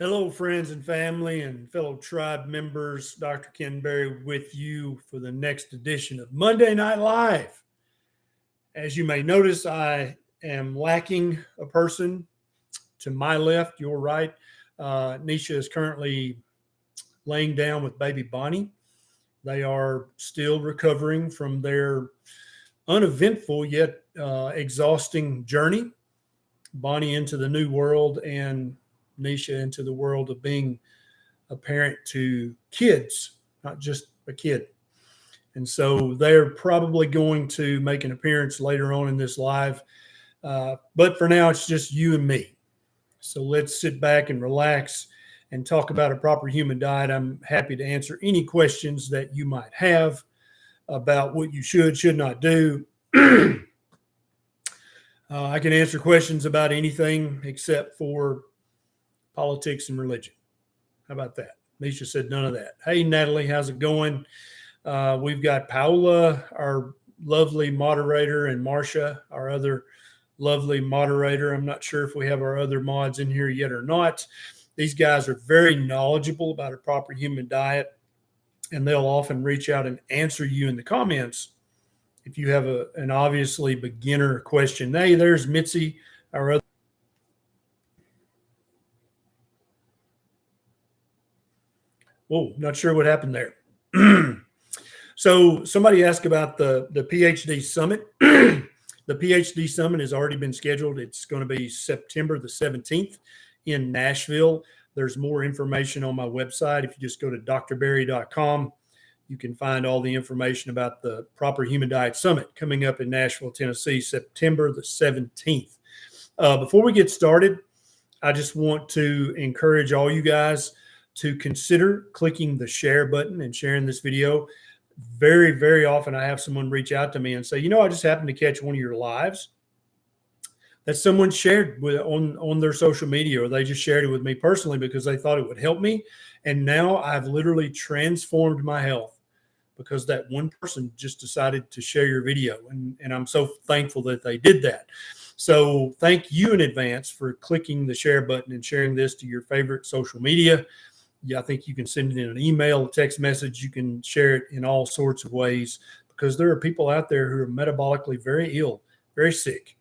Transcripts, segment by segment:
Hello, friends and family and fellow tribe members. Dr. Ken Berry with you for the next edition of Monday Night Live. As you may notice, I am lacking a person to my left, your right. Neisha is currently laying down with baby Bonnie. They are still recovering from their uneventful yet exhausting journey. Bonnie into the new world and Neisha into the world of being a parent to kids, not just a kid. And so they're probably going to make an appearance later on in this live. But for now, it's just you and me. So let's sit back and relax and talk about a proper human diet. I'm happy to answer any questions that you might have about what you should not do. I can answer questions about anything except for politics and religion. How about that? Neisha said none of that. Hey, Natalie, how's it going? We've got Paola, our lovely moderator, and Marcia, our other lovely moderator. I'm not sure if we have our other mods in here yet or not. These guys are very knowledgeable about a proper human diet, and they'll often reach out and answer you in the comments if you have an obviously beginner question. Hey, there's Mitzi, our other. Whoa, not sure what happened there. So somebody asked about the PhD Summit. The PhD Summit has already been scheduled. It's going to be September the 17th in Nashville. There's more information on my website. If you just go to drberry.com, you can find all the information about the Proper Human Diet Summit coming up in Nashville, Tennessee, September the 17th. Before we get started, I just want to encourage all you guys to consider clicking the share button and sharing this video. Very, very often I have someone reach out to me and say, I just happened to catch one of your lives that someone shared on their social media, or they just shared it with me personally because they thought it would help me. And now I've literally transformed my health because that one person just decided to share your video. And I'm so thankful that they did that. So thank you in advance for clicking the share button and sharing this to your favorite social media. Yeah, I think you can send it in an email, a text message. You can share it in all sorts of ways because there are people out there who are metabolically very ill, very sick.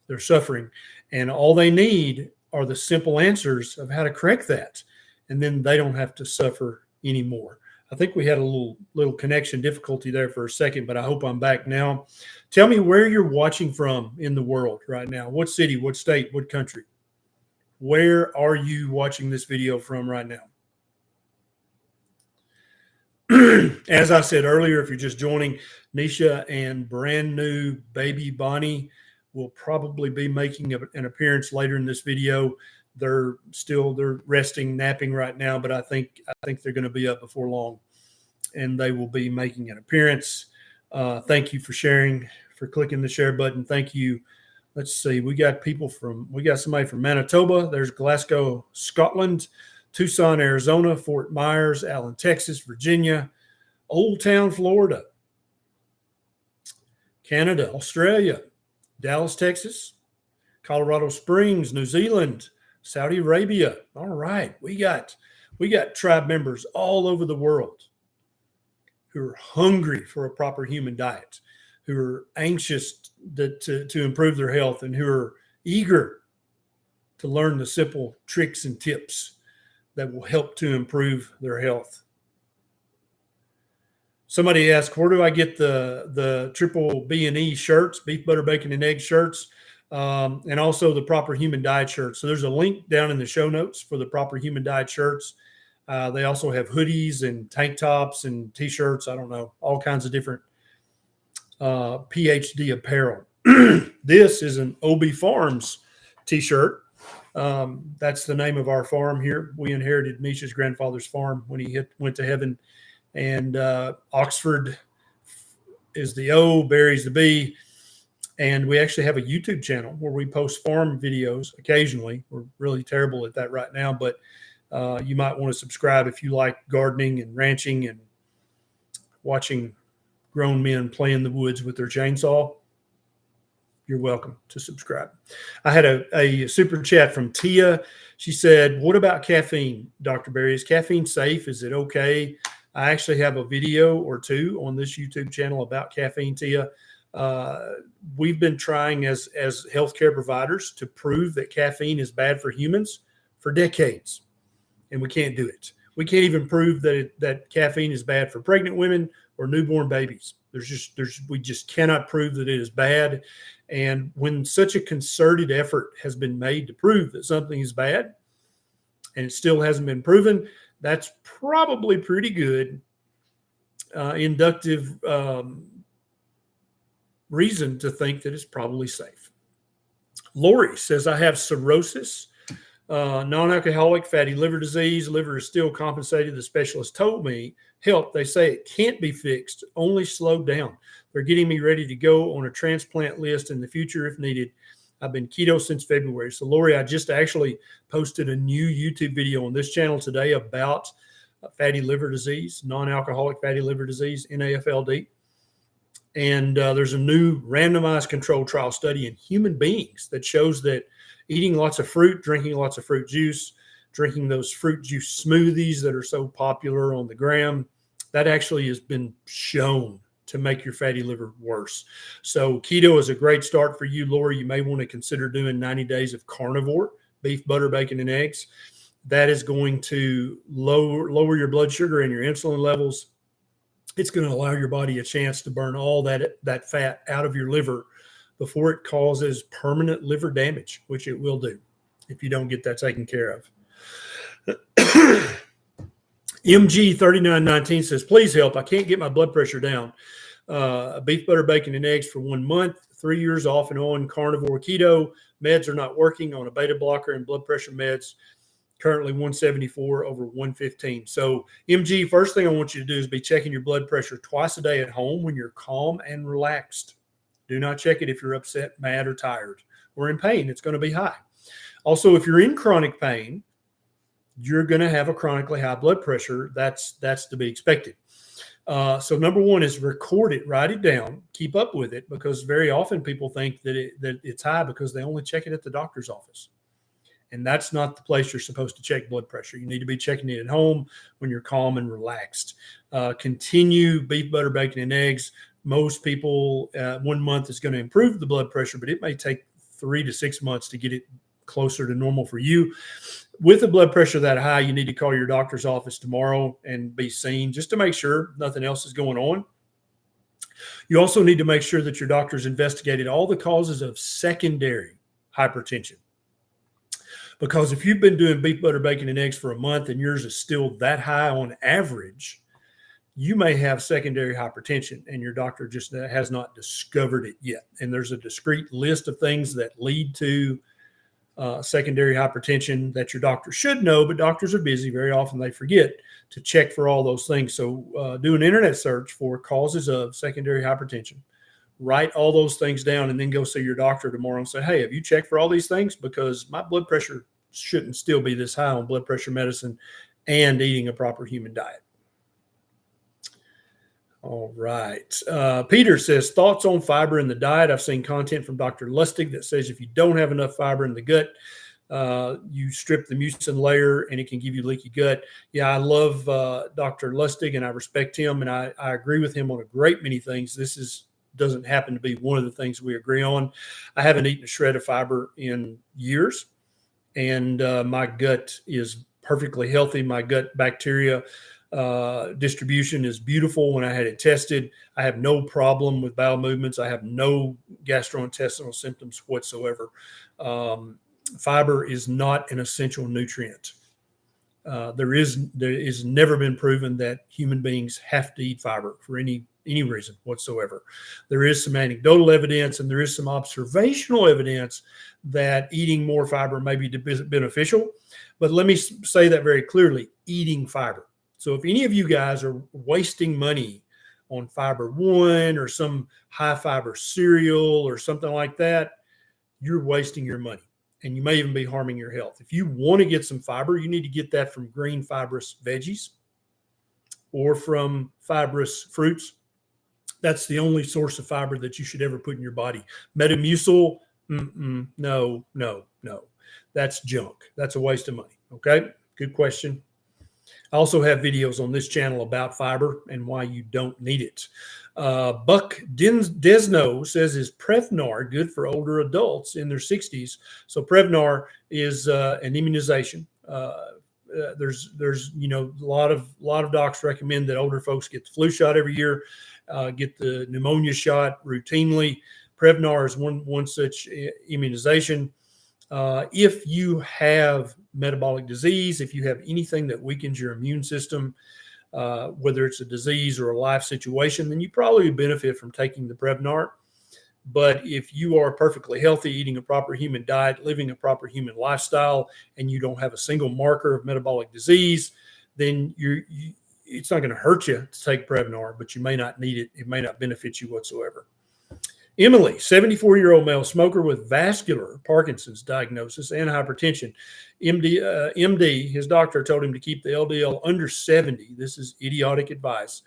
They're suffering. And all they need are the simple answers of how to correct that. And then they don't have to suffer anymore. I think we had a little connection difficulty there for a second, but I hope I'm back now. Tell me where you're watching from in the world right now. What city, what state, what country? Where are you watching this video from right now? As I said earlier, if you're just joining, Neisha and brand new baby Bonnie will probably be making an appearance later in this video. They're resting, napping right now, but I think they're going to be up before long, and they will be making an appearance. Thank you for sharing, for clicking the share button. Thank you. Let's see. We got somebody from Manitoba. There's Glasgow, Scotland, Tucson, Arizona, Fort Myers, Allen, Texas, Virginia, Old Town, Florida, Canada, Australia, Dallas, Texas, Colorado Springs, New Zealand, Saudi Arabia. All right. We got tribe members all over the world who are hungry for a proper human diet, who are anxious to improve their health, and who are eager to learn the simple tricks and tips that will help to improve their health. Somebody asked, where do I get the triple B&E shirts, beef, butter, bacon, and egg shirts, and also the Proper Human Diet shirts? So there's a link down in the show notes for the Proper Human Diet shirts. They also have hoodies and tank tops and T-shirts. I don't know, all kinds of different PhD apparel. This is an OB Farms T-shirt. That's the name of our farm here. We inherited Neisha's grandfather's farm when he went to heaven. And Oxford is the O, Berry's the B. And we actually have a YouTube channel where we post farm videos occasionally. We're really terrible at that right now, but you might want to subscribe if you like gardening and ranching and watching grown men play in the woods with their chainsaw. You're welcome to subscribe. I had a super chat from Tia. She said, what about caffeine, Dr. Berry? Is caffeine safe? Is it okay? I actually have a video or two on this YouTube channel about caffeine, Tia. We've been trying as healthcare providers to prove that caffeine is bad for humans for decades, and we can't do it. We can't even prove that caffeine is bad for pregnant women or newborn babies. We just cannot prove that it is bad. And when such a concerted effort has been made to prove that something is bad and it still hasn't been proven, that's probably pretty good inductive reason to think that it's probably safe. Lori says, I have cirrhosis, non-alcoholic fatty liver disease. Liver is still compensated. The specialist told me, help. They say it can't be fixed, only slowed down. They're getting me ready to go on a transplant list in the future if needed. I've been keto since February. So, Lori, I just actually posted a new YouTube video on this channel today about fatty liver disease, non-alcoholic fatty liver disease, NAFLD. And there's a new randomized controlled trial study in human beings that shows that eating lots of fruit, drinking lots of fruit juice, drinking those fruit juice smoothies that are so popular on the gram, that actually has been shown to make your fatty liver worse. So keto is a great start for you, Lori. You may want to consider doing 90 days of carnivore, beef, butter, bacon, and eggs. That is going to lower your blood sugar and your insulin levels. It's going to allow your body a chance to burn all that fat out of your liver before it causes permanent liver damage, which it will do if you don't get that taken care of. MG3919 says, please help. I can't get my blood pressure down. Beef, butter, bacon, and eggs for 1 month, 3 years off and on carnivore keto. Meds are not working on a beta blocker and blood pressure meds. Currently 174 over 115. So MG, first thing I want you to do is be checking your blood pressure twice a day at home when you're calm and relaxed. Do not check it if you're upset, mad, or tired, or in pain. It's going to be high. Also, if you're in chronic pain, you're going to have a chronically high blood pressure. That's to be expected. So number one is record it, write it down, keep up with it, because very often people think that it's high because they only check it at the doctor's office. And that's not the place you're supposed to check blood pressure. You need to be checking it at home when you're calm and relaxed. Continue beef, butter, bacon, and eggs. Most people, 1 month is going to improve the blood pressure, but it may take 3 to 6 months to get it closer to normal for you. With the blood pressure that high, you need to call your doctor's office tomorrow and be seen just to make sure nothing else is going on. You also need to make sure that your doctor's investigated all the causes of secondary hypertension. Because if you've been doing beef, butter, bacon, and eggs for a month and yours is still that high on average, you may have secondary hypertension and your doctor just has not discovered it yet. And there's a discrete list of things that lead to secondary hypertension that your doctor should know, but doctors are busy. Very often they forget to check for all those things. So do an internet search for causes of secondary hypertension. Write all those things down and then go see your doctor tomorrow and say, hey, have you checked for all these things? Because my blood pressure shouldn't still be this high on blood pressure medicine and eating a proper human diet. All right. Peter says, thoughts on fiber in the diet. I've seen content from Dr. Lustig that says if you don't have enough fiber in the gut, you strip the mucin layer and it can give you leaky gut. Yeah, I love Dr. Lustig and I respect him and I agree with him on a great many things. Doesn't happen to be one of the things we agree on. I haven't eaten a shred of fiber in years, and my gut is perfectly healthy. My gut bacteria distribution is beautiful. When I had it tested, I have no problem with bowel movements. I have no gastrointestinal symptoms whatsoever. Fiber is not an essential nutrient. There is never been proven that human beings have to eat fiber for any reason whatsoever. There is some anecdotal evidence and there is some observational evidence that eating more fiber may be beneficial. But let me say that very clearly, eating fiber. So if any of you guys are wasting money on Fiber One or some high fiber cereal or something like that, you're wasting your money. And you may even be harming your health. If you want to get some fiber, you need to get that from green fibrous veggies or from fibrous fruits That's the only source of fiber that you should ever put in your body. Metamucil, no. That's junk. That's a waste of money. Okay, good question. I also have videos on this channel about fiber and why you don't need it. Buck Desno says, is Prefnar good for older adults in their 60s? So Prefnar is an immunization. There's a lot of docs recommend that older folks get the flu shot every year, get the pneumonia shot routinely. Prevnar is one such immunization. If you have metabolic disease, if you have anything that weakens your immune system, whether it's a disease or a life situation, then you probably benefit from taking the Prevnar. But if you are perfectly healthy, eating a proper human diet, living a proper human lifestyle, and you don't have a single marker of metabolic disease, then it's not going to hurt you to take Prevnar, but you may not need it. It may not benefit you whatsoever. Emily, 74-year-old male smoker with vascular Parkinson's diagnosis and hypertension. MD, his doctor told him to keep the LDL under 70. This is idiotic advice.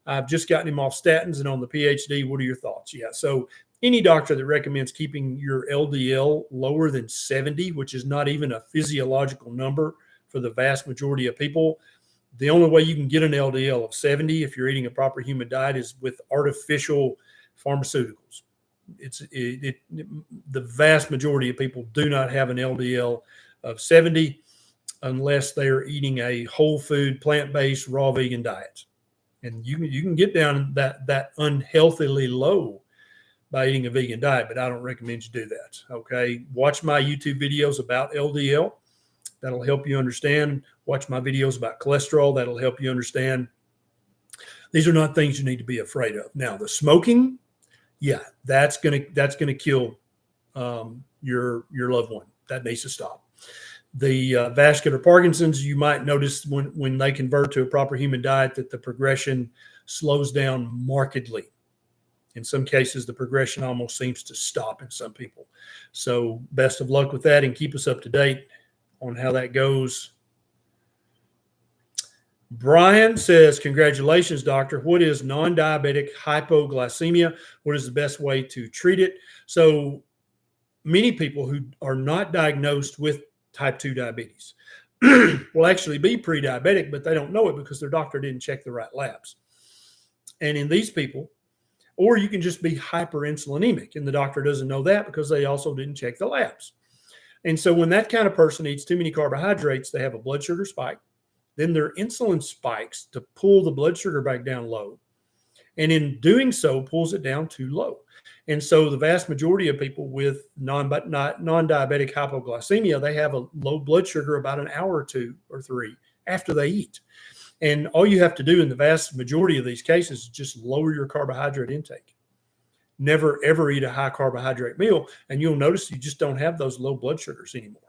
I've just gotten him off statins and on the PhD. What are your thoughts? Yeah, so any doctor that recommends keeping your LDL lower than 70, which is not even a physiological number for the vast majority of people, the only way you can get an LDL of 70 if you're eating a proper human diet is with artificial pharmaceuticals. The vast majority of people do not have an LDL of 70 unless they are eating a whole food, plant-based, raw vegan diet. And you can get down that unhealthily low by eating a vegan diet, but I don't recommend you do that. Okay. Watch my YouTube videos about LDL. That'll help you understand. Watch my videos about cholesterol. That'll help you understand. These are not things you need to be afraid of. Now, the smoking, yeah, that's gonna kill your loved one. That needs to stop. The vascular Parkinson's, you might notice when they convert to a proper human diet that the progression slows down markedly. In some cases, the progression almost seems to stop in some people. So best of luck with that, and keep us up to date on how that goes. Brian says, congratulations, doctor. What is non-diabetic hypoglycemia? What is the best way to treat it? So many people who are not diagnosed with type 2 diabetes will actually be pre-diabetic, but they don't know it because their doctor didn't check the right labs. And in these people, or you can just be hyperinsulinemic, and the doctor doesn't know that because they also didn't check the labs. And so when that kind of person eats too many carbohydrates, they have a blood sugar spike. Then their insulin spikes to pull the blood sugar back down low. And in doing so, pulls it down too low. And so the vast majority of people with non-diabetic hypoglycemia, they have a low blood sugar about an hour or 2 or 3 after they eat. And all you have to do in the vast majority of these cases is just lower your carbohydrate intake. Never, ever eat a high carbohydrate meal, and you'll notice you just don't have those low blood sugars anymore.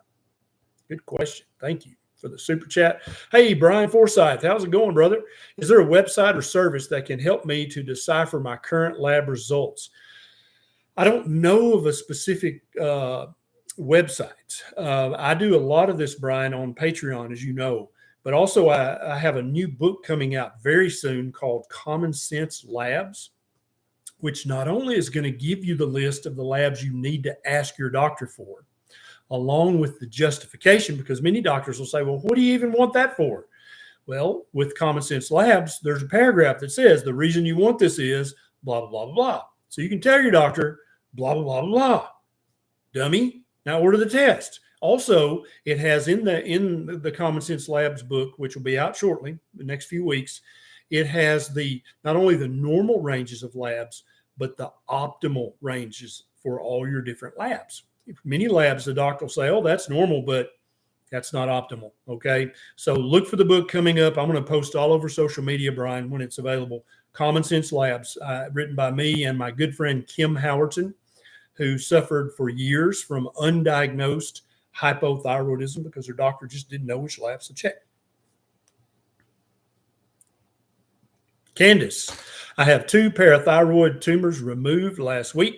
Good question. Thank you for the super chat. Hey, Brian Forsyth, how's it going, brother? Is there a website or service that can help me to decipher my current lab results? I don't know of a specific website. I do a lot of this, Brian, on Patreon, as you know, but also I have a new book coming out very soon called Common Sense Labs, which not only is going to give you the list of the labs you need to ask your doctor for, along with the justification, because many doctors will say, well, what do you even want that for? Well, with Common Sense Labs, there's a paragraph that says the reason you want this is blah, blah, blah, blah, blah. So you can tell your doctor, blah, blah, blah, blah. Dummy, now order the test. Also, it has in the Common Sense Labs book, which will be out shortly, the next few weeks, it has not only the normal ranges of labs, but the optimal ranges for all your different labs. Many labs, the doctor will say, oh, that's normal, but that's not optimal. Okay. So look for the book coming up. I'm going to post all over social media, Brian, when it's available. Common Sense Labs, written by me and my good friend, Kim Howerton, who suffered for years from undiagnosed hypothyroidism because her doctor just didn't know which labs to check. Candace, I have 2 parathyroid tumors removed last week.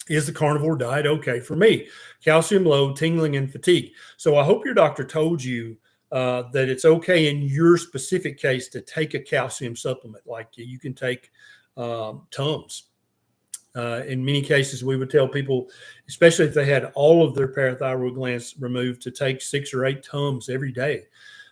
Is the carnivore diet okay for me? Calcium low, tingling, and fatigue. So I hope your doctor told you that it's okay in your specific case to take a calcium supplement. Like you can take Tums. In many cases, we would tell people, especially if they had all of their parathyroid glands removed, to take 6 or 8 Tums every day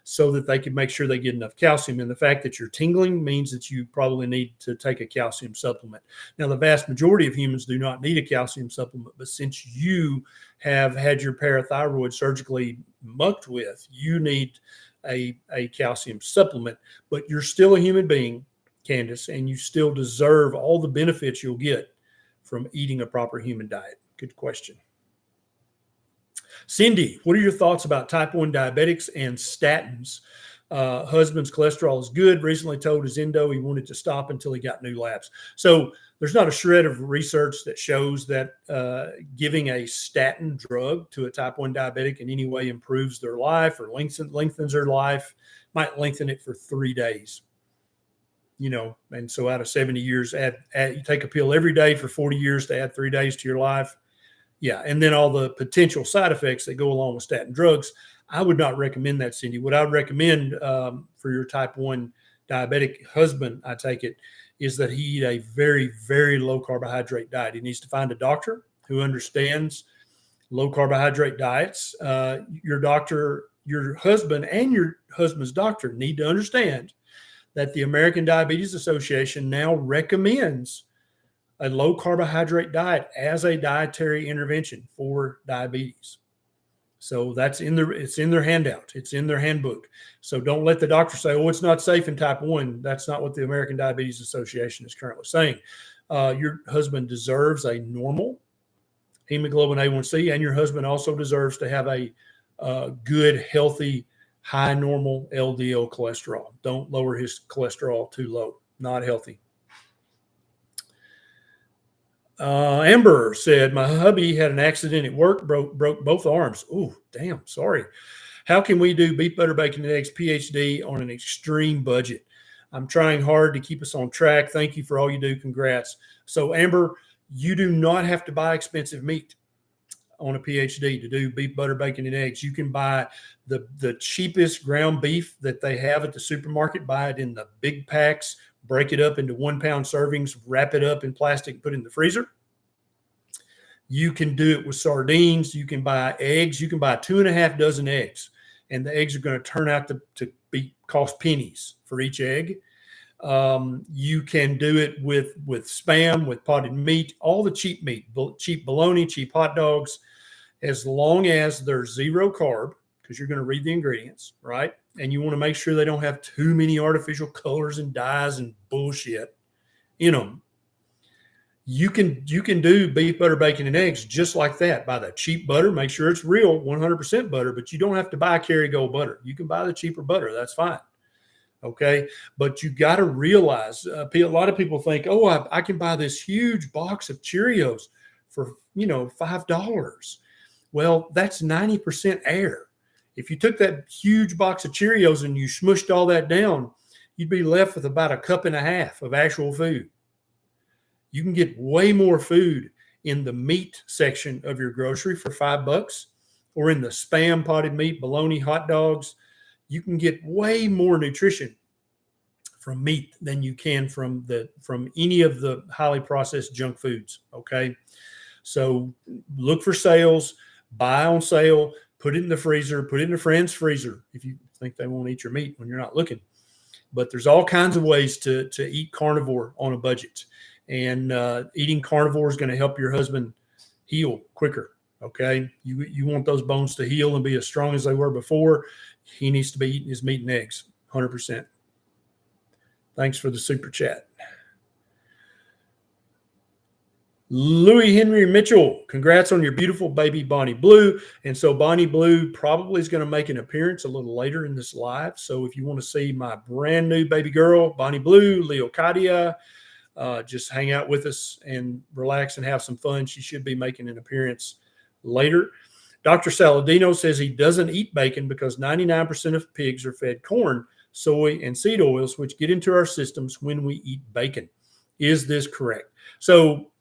so that they could make sure they get enough calcium. And the fact that you're tingling means that you probably need to take a calcium supplement. Now, the vast majority of humans do not need a calcium supplement, but since you have had your parathyroid surgically mucked with, you need a calcium supplement. But you're still a human being, Candace, and you still deserve all the benefits you'll get from eating a proper human diet. Good question. Cindy, what are your thoughts about type 1 diabetics and statins? Husband's cholesterol is good. Recently told his endo he wanted to stop until he got new labs. So there's not a shred of research that shows that giving a statin drug to a type 1 diabetic in any way improves their life or lengthens their life. Might lengthen it for 3 days. And so out of 70 years, you take a pill every day for 40 years to add 3 days to your life. Yeah. And then all the potential side effects that go along with statin drugs. I would not recommend that, Cindy. What I would recommend for your type 1 diabetic husband, I take it, is that he eat a very, very low carbohydrate diet. He needs to find a doctor who understands low carbohydrate diets. Your doctor, your husband and your husband's doctor need to understand that the American Diabetes Association now recommends a low carbohydrate diet as a dietary intervention for diabetes. So it's in their handout. It's in their handbook. So don't let the doctor say, oh, it's not safe in type 1. That's not what the American Diabetes Association is currently saying. Your husband deserves a normal hemoglobin A1c, and your husband also deserves to have a good, healthy, high normal LDL cholesterol. Don't lower his cholesterol too low. Not healthy. Amber said, my hubby had an accident at work, broke both arms. Oh, damn, sorry. How can we do beef, butter, bacon, and eggs PhD on an extreme budget? I'm trying hard to keep us on track. Thank you for all you do. Congrats. So, Amber, you do not have to buy expensive meat on a PhD to do beef, butter, bacon, and eggs. You can buy the cheapest ground beef that they have at the supermarket, buy it in the big packs, break it up into 1 pound servings, wrap it up in plastic, put it in the freezer. You can do it with sardines. You can buy eggs. You can buy 2.5 dozen eggs, and the eggs are going to turn out to cost pennies for each egg. You can do it with Spam, with potted meat, all the cheap meat, cheap bologna, cheap hot dogs, as long as they're 0 carb, because you're going to read the ingredients, right? And you want to make sure they don't have too many artificial colors and dyes and bullshit in them. You can do beef, butter, bacon, and eggs just like that. Buy the cheap butter, make sure it's real 100% butter, but you don't have to buy Kerrygold butter. You can buy the cheaper butter. That's fine. Okay. But you got to realize a lot of people think, oh, I can buy this huge box of Cheerios for, $5. Well, that's 90% air. If you took that huge box of Cheerios and you smushed all that down, you'd be left with about 1.5 cups of actual food. You can get way more food in the meat section of your grocery for $5, or in the Spam, potted meat, bologna, hot dogs. You can get way more nutrition from meat than you can from any of the highly processed junk foods. Okay. So look for sales, buy on sale, put it in the freezer, put it in a friend's freezer if you think they won't eat your meat when you're not looking. But there's all kinds of ways to eat carnivore on a budget. And eating carnivore is going to help your husband heal quicker. Okay. You want those bones to heal and be as strong as they were before. He needs to be eating his meat and eggs 100%. Thanks for the super chat. Louis Henry Mitchell, congrats on your beautiful baby Bonnie Blue. And so Bonnie Blue probably is going to make an appearance a little later in this live. So if you want to see my brand new baby girl, Bonnie Blue, Leocadia, just hang out with us and relax and have some fun. She should be making an appearance later. Dr. Saladino says he doesn't eat bacon because 99% of pigs are fed corn, soy, and seed oils, which get into our systems when we eat bacon. Is this correct? So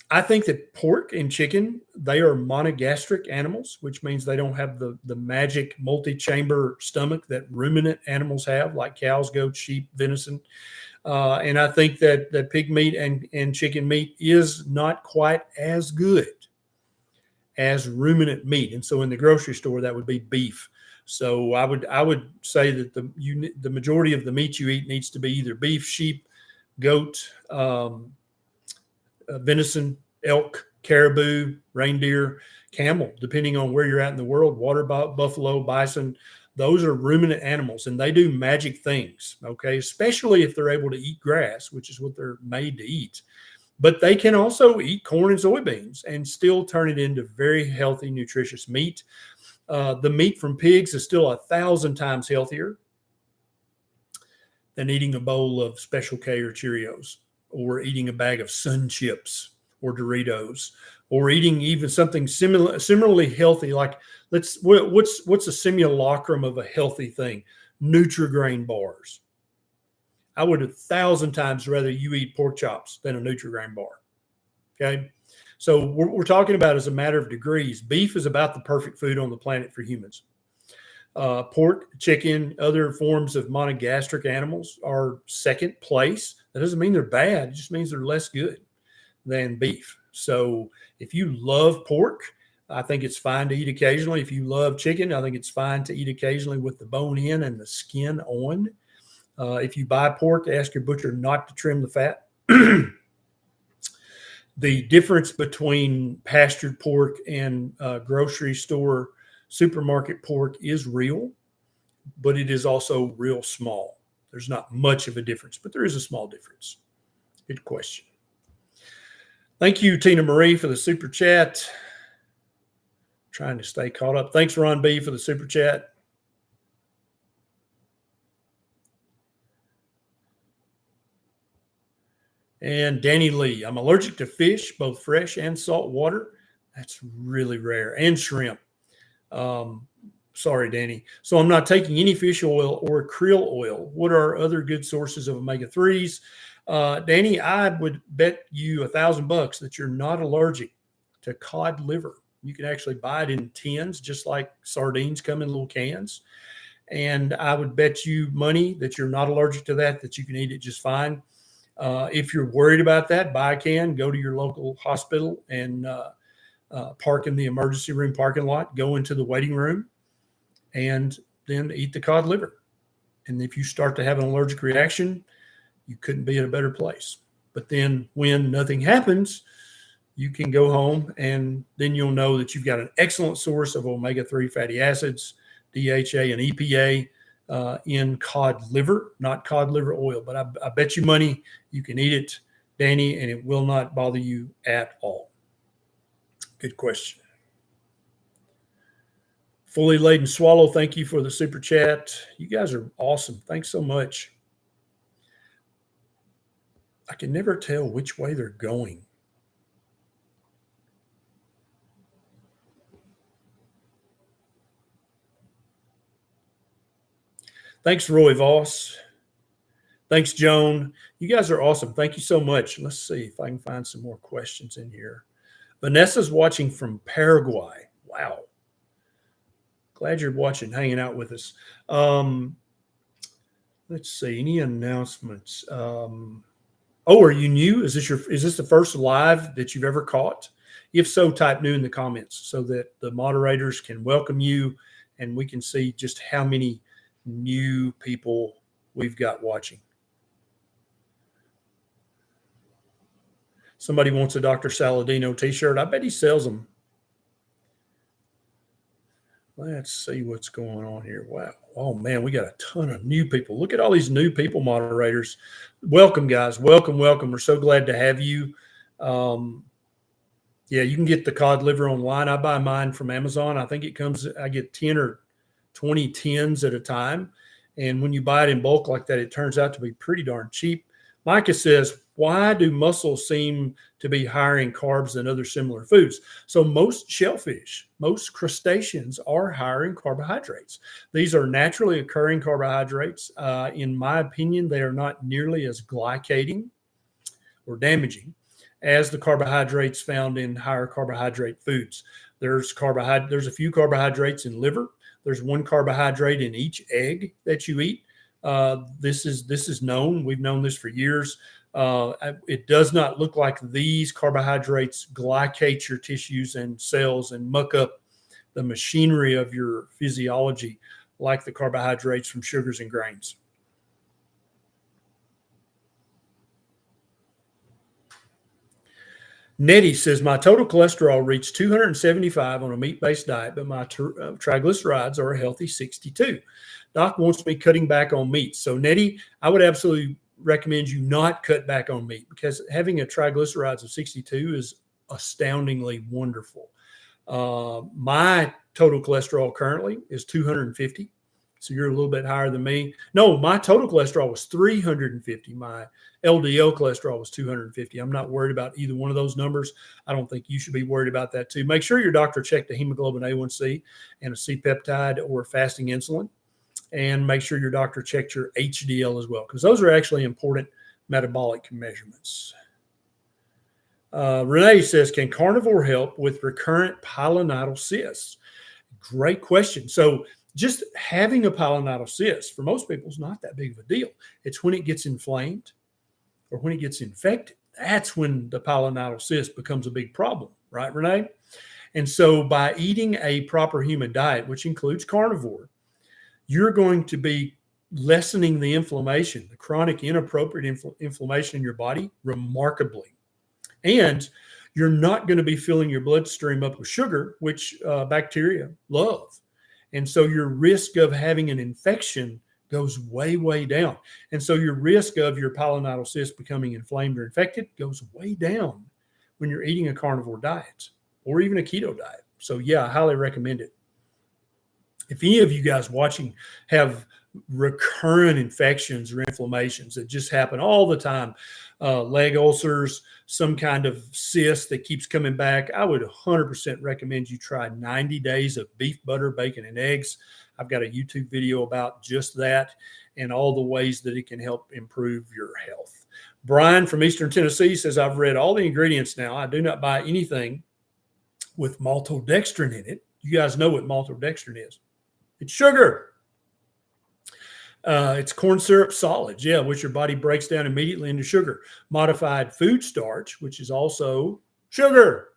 I think that pork and chicken, they are monogastric animals, which means they don't have the magic multi-chamber stomach that ruminant animals have, like cows, goats, sheep, venison. And I think that pig meat and chicken meat is not quite as good as ruminant meat. And so in the grocery store, that would be beef. So I would say that the majority of the meat you eat needs to be either beef, sheep, goat, venison, elk, caribou, reindeer, camel, depending on where you're at in the world, water buffalo, bison. Those are ruminant animals, and they do magic things, okay, especially if they're able to eat grass, which is what they're made to eat. But they can also eat corn and soybeans and still turn it into very healthy, nutritious meat. The meat from pigs is still 1,000 times healthier than eating a bowl of Special K or Cheerios, or eating a bag of Sun Chips or Doritos, or eating even something similarly healthy. Like what's a simulacrum of a healthy thing? Nutri-Grain bars. I would 1,000 times rather you eat pork chops than a Nutri-Grain bar. Okay. So we're talking about as a matter of degrees. Beef is about the perfect food on the planet for humans. Pork, chicken, other forms of monogastric animals are second place. That doesn't mean they're bad. It just means they're less good than beef. So if you love pork, I think it's fine to eat occasionally. If you love chicken, I think it's fine to eat occasionally with the bone in and the skin on. If you buy pork, ask your butcher not to trim the fat. The difference between pastured pork and grocery store supermarket pork is real, but it is also real small. There's not much of a difference, but there is a small difference. Good question. Thank you, Tina Marie, for the super chat. Trying to stay caught up. Thanks, Ron B, for the super chat. And Danny Lee, I'm allergic to fish, both fresh and salt water. That's really rare. And shrimp. Sorry, Danny. So I'm not taking any fish oil or krill oil. What are other good sources of omega-3s? Danny, I would bet you $1,000 that you're not allergic to cod liver. You can actually buy it in tins, just like sardines come in little cans. And I would bet you money that you're not allergic to that you can eat it just fine. If you're worried about that, buy a can, go to your local hospital and park in the emergency room parking lot, go into the waiting room, and then eat the cod liver. And if you start to have an allergic reaction, you couldn't be in a better place. But then when nothing happens, you can go home, and then you'll know that you've got an excellent source of omega-3 fatty acids, DHA and EPA in cod liver, not cod liver oil. But I bet you money you can eat it, Danny, and it will not bother you at all. Good question. Fully Laden Swallow, thank you for the super chat. You guys are awesome. Thanks so much. I can never tell which way they're going. Thanks, Roy Voss. Thanks, Joan. You guys are awesome. Thank you so much. Let's see if I can find some more questions in here. Vanessa's watching from Paraguay. Wow. Glad you're watching, hanging out with us. Let's see. Any announcements? Are you new? Is this the first live that you've ever caught? If so, type new in the comments so that the moderators can welcome you and we can see just how many new people we've got watching. Somebody wants a Dr. Saladino t-shirt. I bet he sells them. Let's see what's going on here. Wow. Oh, man, we got a ton of new people. Look at all these new people, moderators. Welcome, guys. Welcome, welcome. We're so glad to have you. Yeah, you can get the cod liver online. I buy mine from Amazon. I think I get 10 or 20 tins at a time. And when you buy it in bulk like that, it turns out to be pretty darn cheap. Micah says, why do mussels seem to be higher in carbs than other similar foods? So most shellfish, most crustaceans are higher in carbohydrates. These are naturally occurring carbohydrates. In my opinion, they are not nearly as glycating or damaging as the carbohydrates found in higher carbohydrate foods. There's a few carbohydrates in liver. There's one carbohydrate in each egg that you eat. This is known. We've known this for years. It does not look like these carbohydrates glycate your tissues and cells and muck up the machinery of your physiology like the carbohydrates from sugars and grains. Nettie says, my total cholesterol reached 275 on a meat-based diet, but my triglycerides are a healthy 62. Doc wants me cutting back on meat. So Nettie, I would absolutely recommend you not cut back on meat, because having a triglycerides of 62 is astoundingly wonderful. My total cholesterol currently is 250. So you're a little bit higher than me. No, my total cholesterol was 350. My LDL cholesterol was 250. I'm not worried about either one of those numbers. I don't think you should be worried about that too. Make sure your doctor checked the hemoglobin A1c and a C-peptide or fasting insulin. And make sure your doctor checked your HDL as well, because those are actually important metabolic measurements. Renee says, can carnivore help with recurrent pilonidal cysts? Great question. So just having a pilonidal cyst for most people is not that big of a deal. It's when it gets inflamed or when it gets infected. That's when the pilonidal cyst becomes a big problem, right, Renee? And so by eating a proper human diet, which includes carnivore, you're going to be lessening the inflammation, the chronic inappropriate inflammation in your body remarkably. And you're not going to be filling your bloodstream up with sugar, which bacteria love. And so your risk of having an infection goes way, way down. And so your risk of your pilonidal cyst becoming inflamed or infected goes way down when you're eating a carnivore diet or even a keto diet. So yeah, I highly recommend it. If any of you guys watching have recurrent infections or inflammations that just happen all the time, leg ulcers, some kind of cyst that keeps coming back, I would 100% recommend you try 90 days of beef, butter, bacon, and eggs. I've got a YouTube video about just that and all the ways that it can help improve your health. Brian from Eastern Tennessee says, I've read all the ingredients now. I do not buy anything with maltodextrin in it. You guys know what maltodextrin is. It's sugar. It's corn syrup solids, which your body breaks down immediately into sugar. Modified food starch, which is also sugar.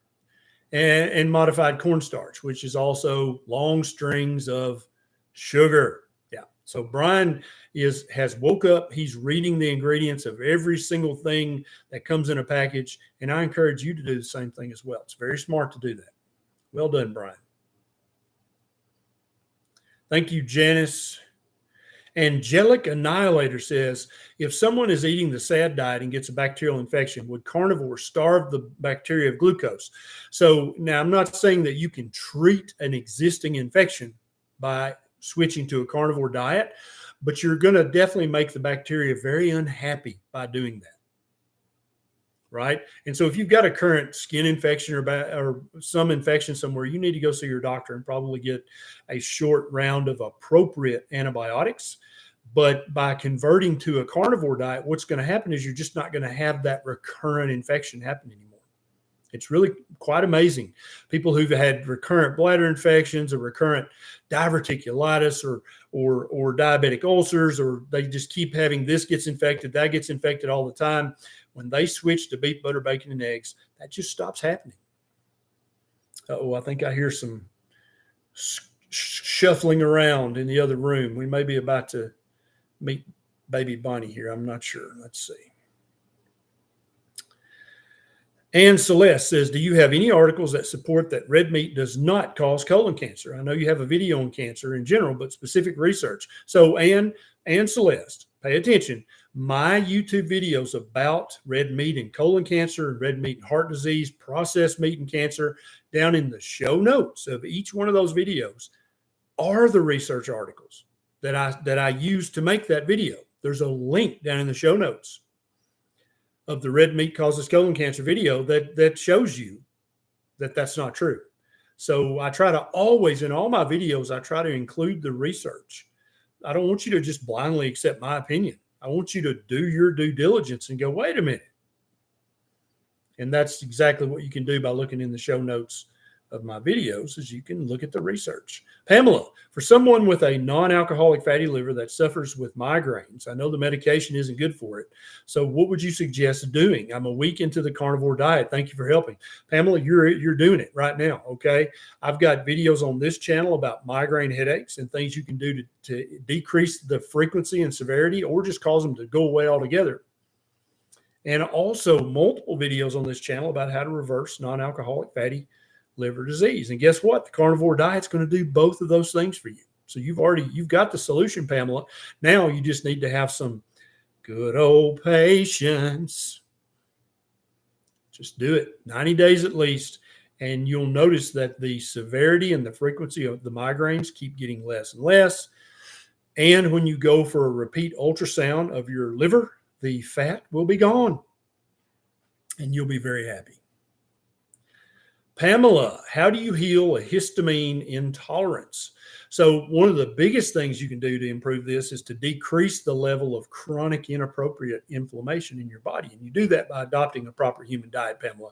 And modified cornstarch, which is long strings of sugar. Yeah. So Brian has woke up. He's reading the ingredients of every single thing that comes in a package. And I encourage you to do the same thing as well. It's very smart to do that. Well done, Brian. Thank you, Janice. Angelic Annihilator says, if someone is eating the SAD diet and gets a bacterial infection, would carnivore starve the bacteria of glucose? So now I'm not saying that you can treat an existing infection by switching to a carnivore diet, but you're going to definitely make the bacteria very unhappy by doing that. Right. And so if you've got a current skin infection or some infection somewhere, you need to go see your doctor and probably get a short round of appropriate antibiotics. But by converting to a carnivore diet, what's going to happen is you're just not going to have that recurrent infection happen anymore. It's really quite amazing. People who've had recurrent bladder infections or recurrent diverticulitis or diabetic ulcers, or they just keep having this gets infected, that gets infected all the time. When they switch to beef, butter, bacon, and eggs, that just stops happening. Oh, I think I hear some shuffling around in the other room. We may be about to meet baby Bonnie here. I'm not sure. Let's see. And Celeste says, do you have any articles that support that red meat does not cause colon cancer? I know you have a video on cancer in general, but specific research. So, and Celeste, pay attention. My YouTube videos about red meat and colon cancer and red meat and heart disease, processed meat and cancer, down in the show notes of each one of those videos are the research articles that I used to make that video. There's a link down in the show notes of the red meat causes colon cancer video that shows you that that's not true. So I try to always, in all my videos, I try to include the research. I don't want you to just blindly accept my opinion. I want you to do your due diligence and go, wait a minute. And that's exactly what you can do by looking in the show notes of my videos, is you can look at the research. Pamela, for someone with a non-alcoholic fatty liver that suffers with migraines, I know the medication isn't good for it. So what would you suggest doing? I'm a week into the carnivore diet. Thank you for helping. Pamela, you're doing it right now. Okay. I've got videos on this channel about migraine headaches and things you can do to decrease the frequency and severity, or just cause them to go away altogether. And also multiple videos on this channel about how to reverse non-alcoholic fatty liver disease. And guess what? The carnivore diet's going to do both of those things for you. So you've got the solution, Pamela. Now you just need to have some good old patience. Just do it 90 days at least. And you'll notice that the severity and the frequency of the migraines keep getting less and less. And when you go for a repeat ultrasound of your liver, the fat will be gone and you'll be very happy. Pamela, how do you heal a histamine intolerance? So one of the biggest things you can do to improve this is to decrease the level of chronic inappropriate inflammation in your body. And you do that by adopting a proper human diet, Pamela.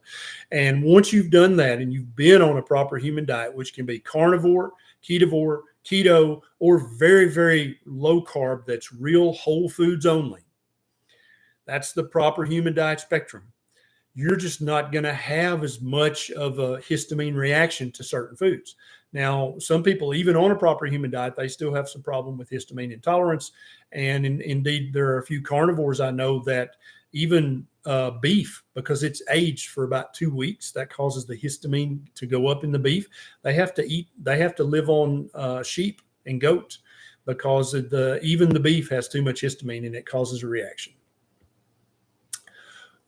And once you've done that and you've been on a proper human diet, which can be carnivore, ketovore, keto, or very, very low carb, that's real whole foods only. That's the proper human diet spectrum. You're just not going to have as much of a histamine reaction to certain foods. Now, some people, even on a proper human diet, they still have some problem with histamine intolerance. And indeed, there are a few carnivores I know that even beef, because it's aged for about 2 weeks, that causes the histamine to go up in the beef. They have to live on sheep and goat because even the beef has too much histamine and it causes a reaction.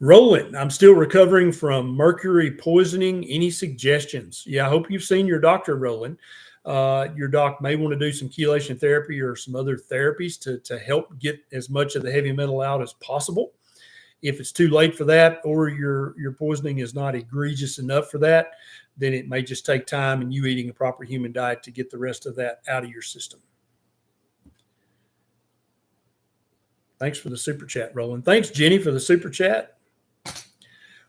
Roland, I'm still recovering from mercury poisoning. Any suggestions? Yeah, I hope you've seen your doctor, Roland. Your doc may want to do some chelation therapy or some other therapies to help get as much of the heavy metal out as possible. If it's too late for that, or your poisoning is not egregious enough for that, then it may just take time and you eating a proper human diet to get the rest of that out of your system. Thanks for the super chat, Roland. Thanks, Jenny, for the super chat.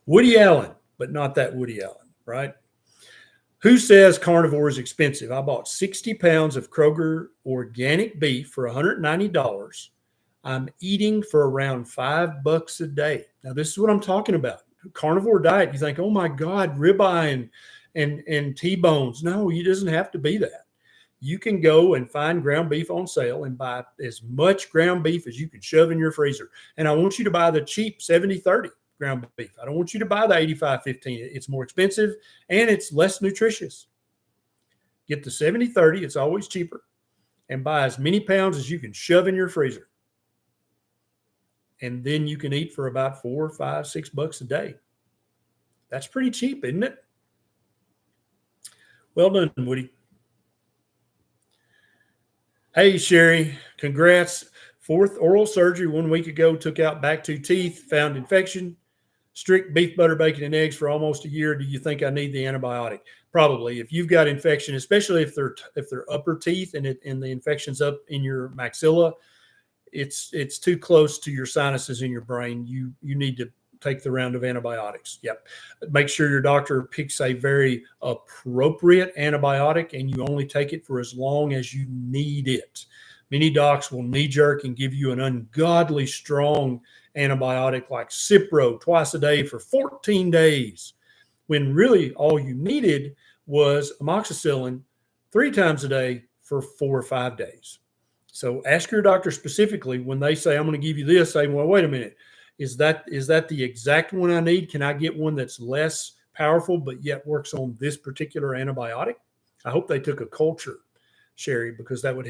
Woody Allen, but not that Woody Allen, right? Who says carnivore is expensive? I bought 60 pounds of Kroger organic beef for $190. I'm eating for around $5 a day. Now, this is what I'm talking about. Carnivore diet, you think, oh my God, ribeye and T-bones. No, it doesn't have to be that. You can go and find ground beef on sale and buy as much ground beef as you can shove in your freezer. And I want you to buy the cheap 70-30 ground beef. I don't want you to buy the 85-15. It's more expensive and it's less nutritious. Get the 70-30. It's always cheaper. And buy as many pounds as you can shove in your freezer. And then you can eat for about $4, $5, $6 a day. That's pretty cheap, isn't it? Well done, Woody. Hey, Sherry, congrats. 4th oral surgery 1 week ago, took out back 2 teeth, found infection. Strict beef, butter, bacon, and eggs for almost a year. Do you think I need the antibiotic? Probably. If you've got infection, especially if they're upper teeth and the infection's up in your maxilla, it's too close to your sinuses in your brain. You need to take the round of antibiotics. Yep. Make sure your doctor picks a very appropriate antibiotic and you only take it for as long as you need it. Many docs will knee jerk and give you an ungodly strong antibiotic like Cipro twice a day for 14 days, when really all you needed was amoxicillin 3 times a day for 4 or 5 days. So ask your doctor specifically when they say, I'm going to give you this, say, well, wait a minute. Is that the exact one I need? Can I get one that's less powerful but yet works on this particular antibiotic? I hope they took a culture, Sherry, because that would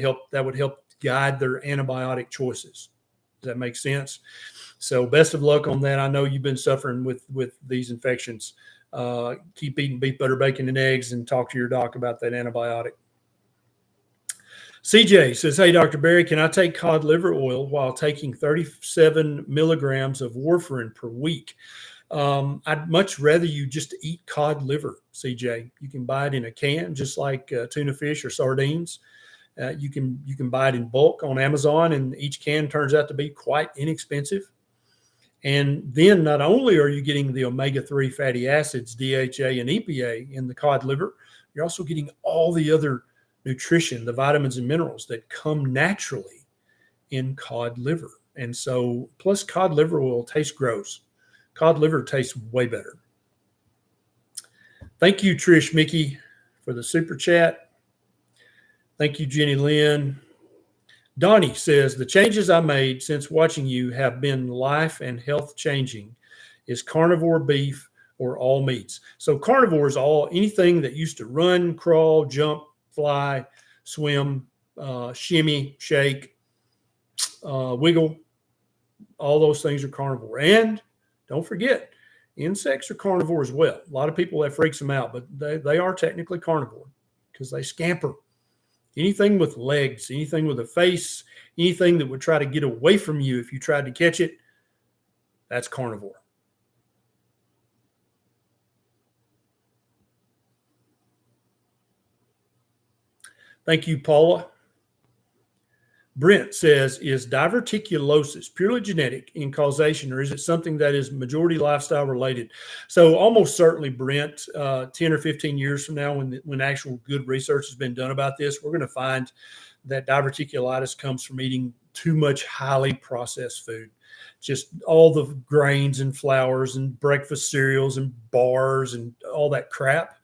help guide their antibiotic choices. Does that make sense? So best of luck on that. I know you've been suffering with these infections. Keep eating beef, butter, bacon, and eggs, and talk to your doc about that antibiotic. CJ says, hey, Dr. Berry, can I take cod liver oil while taking 37 milligrams of Warfarin per week? I'd much rather you just eat cod liver, CJ. You can buy it in a can, just like tuna fish or sardines. You can buy it in bulk on Amazon, and each can turns out to be quite inexpensive. And then not only are you getting the omega-3 fatty acids, DHA and EPA in the cod liver, you're also getting all the other nutrition, the vitamins and minerals that come naturally in cod liver. And so, plus cod liver will taste gross. Cod liver tastes way better. Thank you, Trish Mickey, for the super chat. Thank you, Jenny Lynn. Donnie says, the changes I made since watching you have been life and health changing. Is carnivore beef or all meats? So carnivore is anything that used to run, crawl, jump, fly, swim, shimmy, shake, wiggle. All those things are carnivore. And don't forget, insects are carnivore as well. A lot of people, that freaks them out, but they are technically carnivore because they scamper. Anything with legs, anything with a face, anything that would try to get away from you if you tried to catch it, that's carnivore. Thank you, Paula. Brent says, is diverticulosis purely genetic in causation, or is it something that is majority lifestyle related? So almost certainly, Brent, 10 or 15 years from now, when actual good research has been done about this, we're going to find that diverticulitis comes from eating too much highly processed food. Just all the grains and flours and breakfast cereals and bars and all that crap.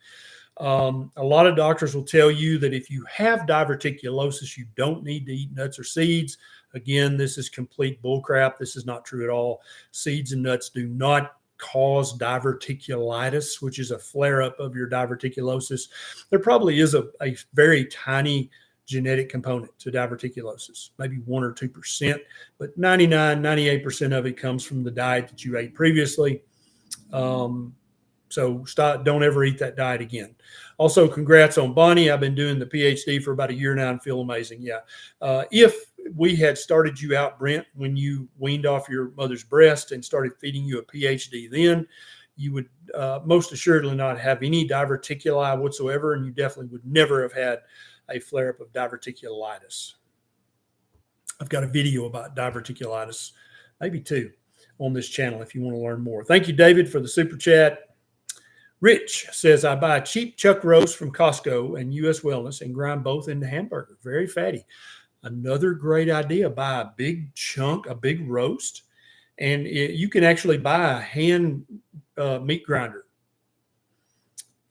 A lot of doctors will tell you that if you have diverticulosis, you don't need to eat nuts or seeds. Again, this is complete bullcrap. This is not true at all. Seeds and nuts do not cause diverticulitis, which is a flare-up of your diverticulosis. There probably is a very tiny genetic component to diverticulosis, maybe 1 or 2%, but 98% of it comes from the diet that you ate previously. So don't ever eat that diet again. Also, congrats on Bonnie. I've been doing the PhD for about a year now and feel amazing. Yeah. If we had started you out, Brent, when you weaned off your mother's breast and started feeding you a PhD, then you would most assuredly not have any diverticuli whatsoever, and you definitely would never have had a flare-up of diverticulitis. I've got a video about diverticulitis, maybe 2, on this channel if you want to learn more. Thank you, David, for the super chat. Rich says, I buy cheap chuck roast from Costco and US Wellness and grind both into hamburger. Very fatty. Another great idea. Buy a big chunk, a big roast, and you can actually buy a hand meat grinder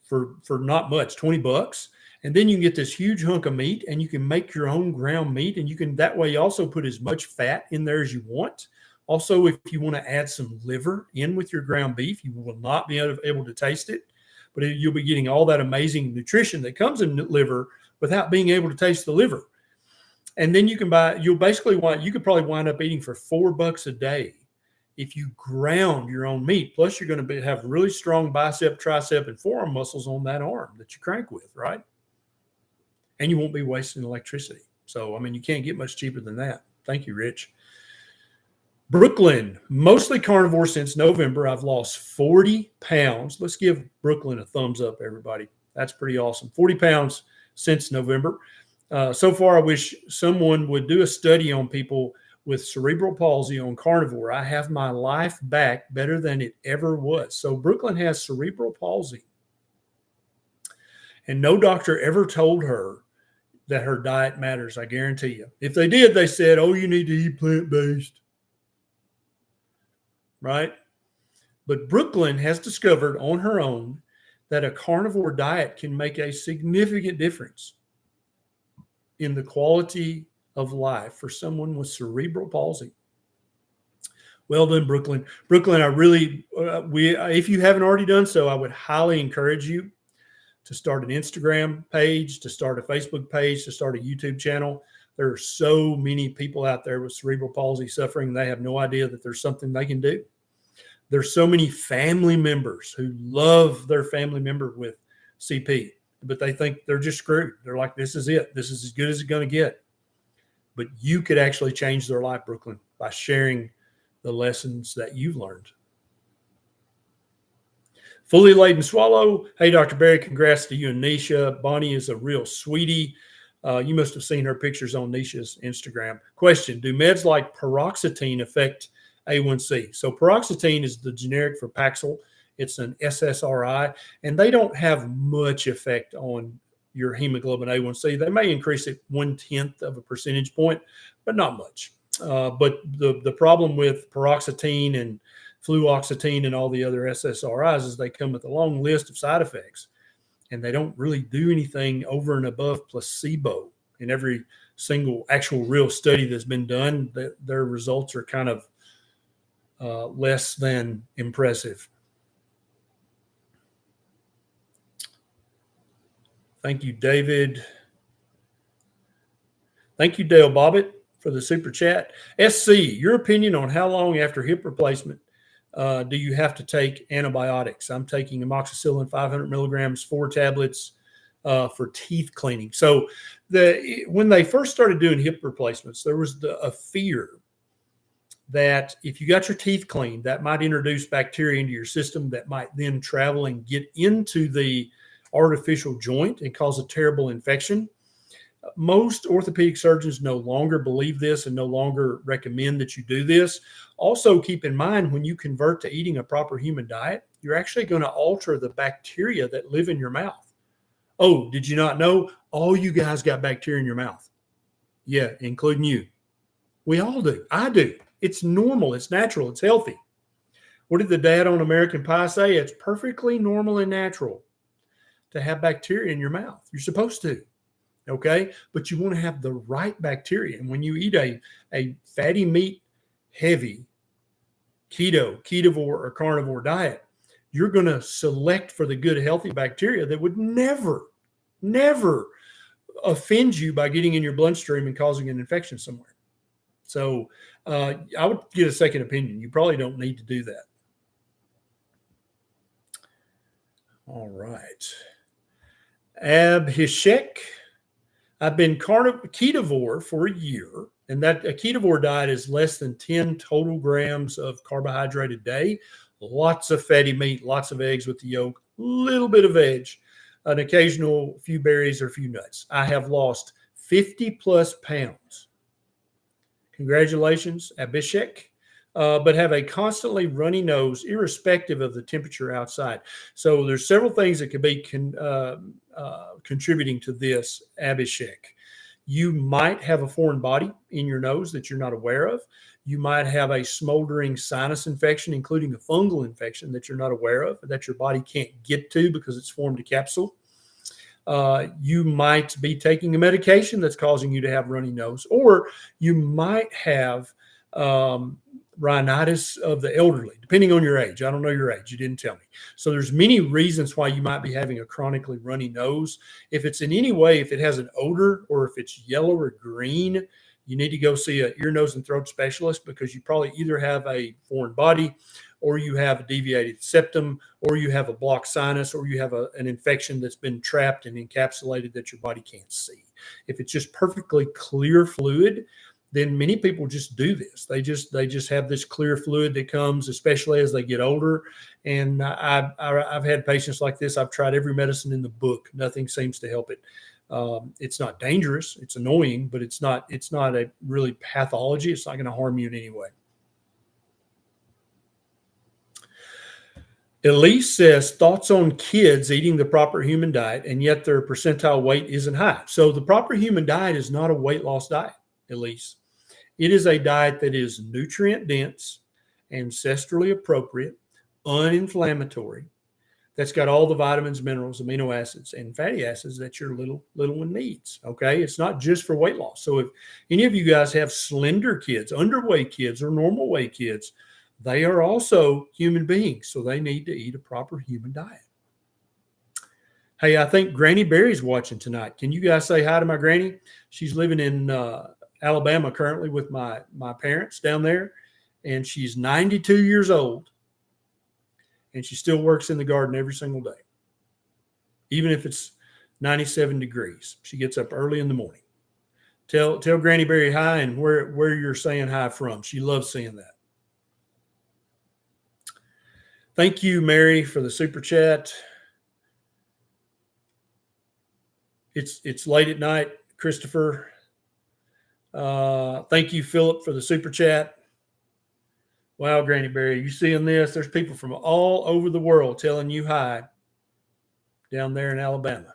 for not much, $20. And then you can get this huge hunk of meat and you can make your own ground meat. And you can that way also put as much fat in there as you want. Also, if you want to add some liver in with your ground beef, you will not be able to taste it, but you'll be getting all that amazing nutrition that comes in liver without being able to taste the liver. And then you could probably wind up eating for $4 a day if you ground your own meat. Plus, you're going to have really strong bicep, tricep, and forearm muscles on that arm that you crank with, right? And you won't be wasting electricity. So, I mean, you can't get much cheaper than that. Thank you, Rich. Brooklyn, mostly carnivore since November. I've lost 40 pounds. Let's give Brooklyn a thumbs up, everybody. That's pretty awesome. 40 pounds since November. So far, I wish someone would do a study on people with cerebral palsy on carnivore. I have my life back better than it ever was. So Brooklyn has cerebral palsy. And no doctor ever told her that her diet matters, I guarantee you. If they did, they said, oh, you need to eat plant-based. Right? But Brooklyn has discovered on her own that a carnivore diet can make a significant difference in the quality of life for someone with cerebral palsy. Well done, Brooklyn. Brooklyn, I really, if you haven't already done so, I would highly encourage you to start an Instagram page, to start a Facebook page, to start a YouTube channel. There are so many people out there with cerebral palsy suffering. They have no idea that there's something they can do. There's so many family members who love their family member with CP, but they think they're just screwed. They're like, this is it. This is as good as it's going to get. But you could actually change their life, Brooklyn, by sharing the lessons that you've learned. Fully Laden Swallow. Hey, Dr. Barry, congrats to you and Neisha. Bonnie is a real sweetie. You must have seen her pictures on Neisha's Instagram. Question, do meds like Paroxetine affect A1c. So paroxetine is the generic for Paxil. It's an SSRI, and they don't have much effect on your hemoglobin A1c. They may increase it 1/10 of a percentage point, but not much. But the problem with paroxetine and fluoxetine and all the other SSRIs is they come with a long list of side effects, and they don't really do anything over and above placebo. In every single actual real study that's been done, their results are kind of less than impressive. Thank you, David. Thank you, Dale Bobbitt, for the super chat. SC, your opinion on how long after hip replacement do you have to take antibiotics? I'm taking amoxicillin 500 milligrams, 4 tablets for teeth cleaning. So when they first started doing hip replacements, there was a fear that if you got your teeth cleaned, that might introduce bacteria into your system that might then travel and get into the artificial joint and cause a terrible infection. Most orthopedic surgeons no longer believe this and no longer recommend that you do this. Also, keep in mind, when you convert to eating a proper human diet, you're actually going to alter the bacteria that live in your mouth. Oh, did you not know? All you guys got bacteria in your mouth. Yeah, including you. We all do. I do. It's normal. It's natural. It's healthy. What did the dad on American Pie say? It's perfectly normal and natural to have bacteria in your mouth. You're supposed to. Okay, but you want to have the right bacteria. And when you eat a fatty meat heavy keto, ketovore, or carnivore diet, you're going to select for the good, healthy bacteria that would never offend you by getting in your bloodstream and causing an infection somewhere. So I would get a second opinion. You probably don't need to do that. All right. Abhishek. I've been ketovore for a year, and that a ketovore diet is less than 10 total grams of carbohydrate a day, lots of fatty meat, lots of eggs with the yolk, a little bit of veg, an occasional few berries or a few nuts. I have lost 50 plus pounds. Congratulations, Abhishek. But have a constantly runny nose, irrespective of the temperature outside. So there's several things that could be contributing to this, Abhishek. You might have a foreign body in your nose that you're not aware of. You might have a smoldering sinus infection, including a fungal infection that you're not aware of, that your body can't get to because it's formed a capsule. You might be taking a medication that's causing you to have runny nose, or you might have rhinitis of the elderly, depending on your age. I don't know your age. You didn't tell me. So there's many reasons why you might be having a chronically runny nose. If it's in any way, if it has an odor or if it's yellow or green, you need to go see an ear, nose, and throat specialist, because you probably either have a foreign body, or you have a deviated septum, or you have a blocked sinus, or you have an infection that's been trapped and encapsulated that your body can't see. If it's just perfectly clear fluid, then many people just do this. They just have this clear fluid that comes, especially as they get older. And I've had patients like this. I've tried every medicine in the book. Nothing seems to help it. It's not dangerous. It's annoying, but it's not a really pathology. It's not going to harm you in any way. Elise says, thoughts on kids eating the proper human diet, and yet their percentile weight isn't high. So the proper human diet is not a weight loss diet, Elise. It is a diet that is nutrient dense, ancestrally appropriate, uninflammatory, that's got all the vitamins, minerals, amino acids, and fatty acids that your little one needs. Okay, it's not just for weight loss. So if any of you guys have slender kids, underweight kids, or normal weight kids, they are also human beings, so they need to eat a proper human diet. Hey, I think Granny Berry's watching tonight. Can you guys say hi to my granny? She's living in Alabama currently with my parents down there, and she's 92 years old, and she still works in the garden every single day, even if it's 97 degrees. She gets up early in the morning. Tell Granny Berry hi and where you're saying hi from. She loves seeing that. Thank you, Mary, for the super chat. It's late at night, Christopher. Thank you, Philip, for the super chat. Wow, Granny Berry, you seeing this? There's people from all over the world telling you hi down there in Alabama.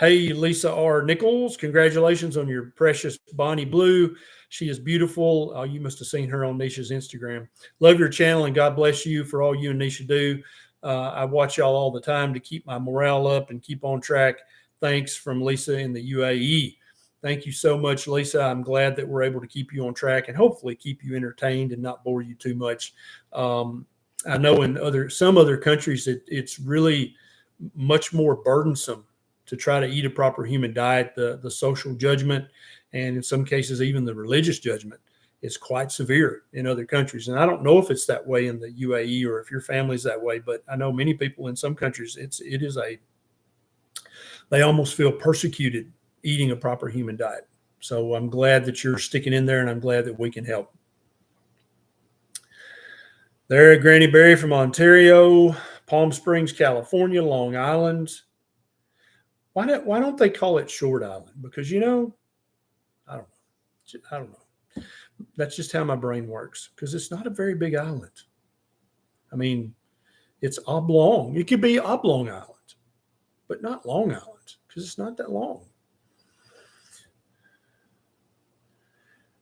Hey, Lisa R. Nichols, congratulations on your precious Bonnie Blue. She is beautiful. Oh, you must have seen her on Neisha's Instagram. Love your channel, and God bless you for all you and Neisha do. I watch y'all all the time to keep my morale up and keep on track. Thanks from Lisa in the UAE. Thank you so much, Lisa. I'm glad that we're able to keep you on track and hopefully keep you entertained and not bore you too much. I know in some other countries, it's really much more burdensome to try to eat a proper human diet. The social judgment, and in some cases, even the religious judgment, is quite severe in other countries. And I don't know if it's that way in the UAE or if your family's that way, but I know many people in some countries, they almost feel persecuted eating a proper human diet. So I'm glad that you're sticking in there, and I'm glad that we can help. There, Granny Berry from Ontario, Palm Springs, California, Long Island. Why don't they call it Short Island? Because, I don't know. That's just how my brain works, because it's not a very big island. I mean, it's oblong. It could be Oblong Island, but not Long Island, because it's not that long.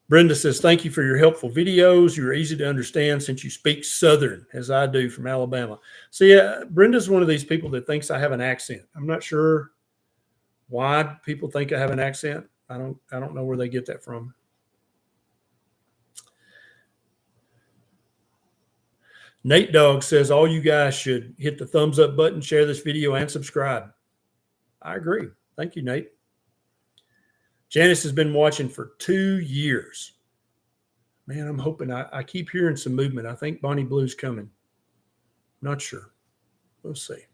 Brenda says, thank you for your helpful videos. You're easy to understand since you speak Southern, as I do, from Alabama. So, yeah, Brenda's one of these people that thinks I have an accent. I'm not sure why people think I have an accent. I don't know where they get that from. Nate Dogg says, all you guys should hit the thumbs up button, share this video, and subscribe. I agree. Thank you, Nate. Janice has been watching for 2 years. Man, I'm hoping. I keep hearing some movement. I think Bonnie Blue's coming. Not sure. We'll see.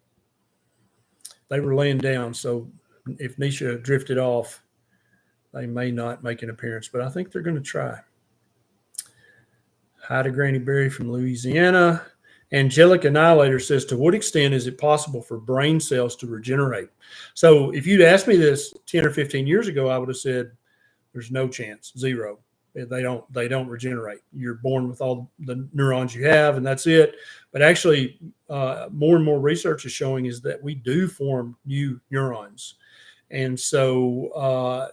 They were laying down, so if Neisha drifted off, they may not make an appearance, but I think they're going to try. Hi to Granny Berry from Louisiana. Angelic Annihilator says, to what extent is it possible for brain cells to regenerate? So if you'd asked me this 10 or 15 years ago, I would have said there's no chance, zero. They don't regenerate. You're born with all the neurons you have, and that's it. But actually, more and more research is showing is that we do form new neurons. And so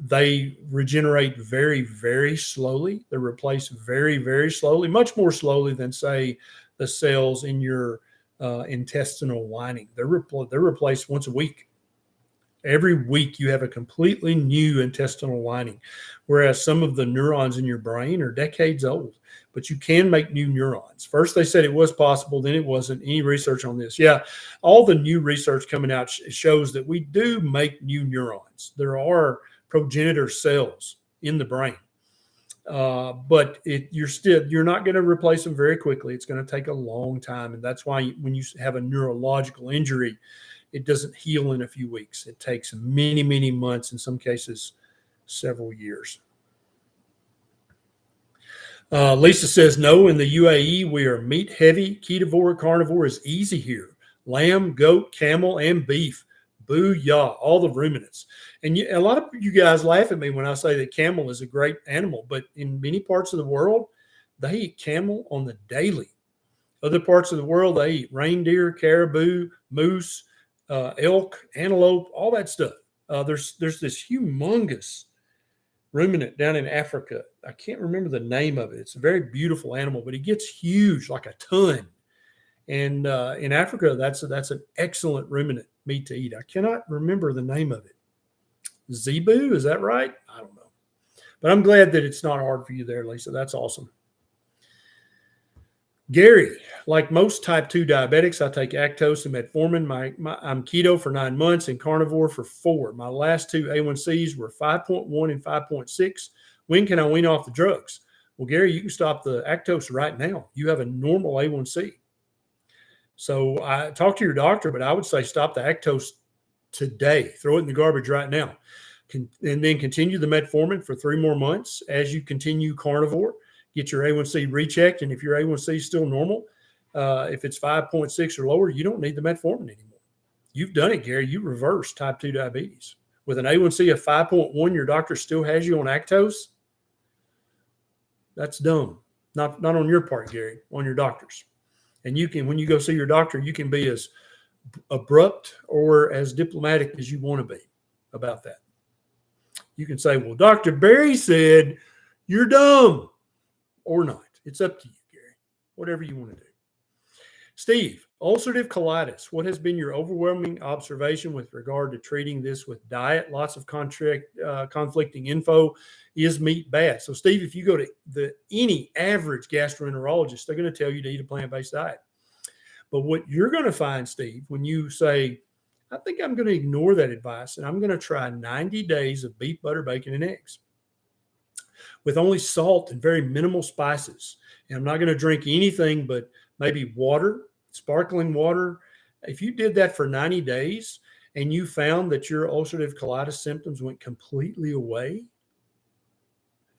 they regenerate very, very slowly. They're replaced very, very slowly, much more slowly than, say, the cells in your intestinal lining. They're replaced once a week. Every week you have a completely new intestinal lining, whereas some of the neurons in your brain are decades old. But you can make new neurons. First, they said it was possible, then it wasn't. Any research on this? Yeah, all the new research coming out shows that we do make new neurons. There are progenitor cells in the brain. But you're not going to replace them very quickly. It's going to take a long time. And that's why when you have a neurological injury, it doesn't heal in a few weeks. It takes many, many months, in some cases, several years. Lisa says, no, in the UAE, we are meat heavy. Ketovore, carnivore is easy here. Lamb, goat, camel, and beef. Booyah, all the ruminants. And a lot of you guys laugh at me when I say that camel is a great animal, but in many parts of the world, they eat camel on the daily. Other parts of the world, they eat reindeer, caribou, moose, elk, antelope, all that stuff. There's this humongous ruminant down in Africa. I can't remember the name of it. It's a very beautiful animal, but it gets huge, like a ton. And in Africa, that's an excellent ruminant meat to eat. I cannot remember the name of it. Zebu, is that right? I don't know. But I'm glad that it's not hard for you there, Lisa. That's awesome. Gary, like most type 2 diabetics, I take Actos and Metformin. I'm keto for 9 months and carnivore for 4. My last two A1Cs were 5.1 and 5.6. When can I wean off the drugs? Well, Gary, you can stop the Actos right now. You have a normal A1C. So I talked to your doctor, but I would say stop the Actos today. Throw it in the garbage right now. And then continue the Metformin for 3 more months as you continue carnivore. Get your A1C rechecked. And if your A1C is still normal, if it's 5.6 or lower, you don't need the Metformin anymore. You've done it, Gary. You reversed type 2 diabetes. With an A1C of 5.1, your doctor still has you on Actos. That's dumb. Not on your part, Gary, on your doctor's. And you can, when you go see your doctor, you can be as abrupt or as diplomatic as you want to be about that. You can say, well, Dr. Barry said you're dumb, or not. It's up to you, Gary. Whatever you want to do. Steve, ulcerative colitis. What has been your overwhelming observation with regard to treating this with diet? Lots of conflicting info. Is meat bad? So, Steve, if you go to any average gastroenterologist, they're going to tell you to eat a plant-based diet. But what you're going to find, Steve, when you say, I think I'm going to ignore that advice and I'm going to try 90 days of beef, butter, bacon, and eggs with only salt and very minimal spices. And I'm not going to drink anything but maybe water, sparkling water. If you did that for 90 days and you found that your ulcerative colitis symptoms went completely away,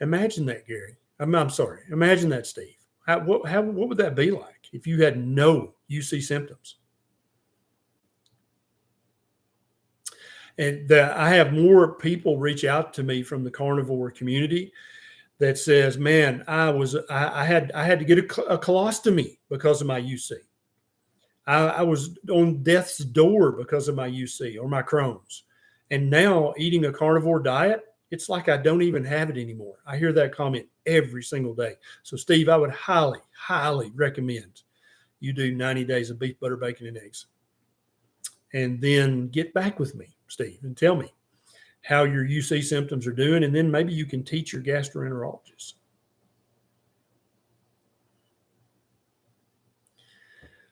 imagine that, Gary. I'm sorry. Imagine that, Steve. What would that be like if you had no UC symptoms? And I have more people reach out to me from the carnivore community that says, man, I had to get a colostomy because of my UC. I was on death's door because of my UC or my Crohn's. And now eating a carnivore diet, it's like I don't even have it anymore. I hear that comment every single day. So, Steve, I would highly, highly recommend you do 90 days of beef, butter, bacon, and eggs. And then get back with me, Steve, and tell me how your UC symptoms are doing. And then maybe you can teach your gastroenterologist.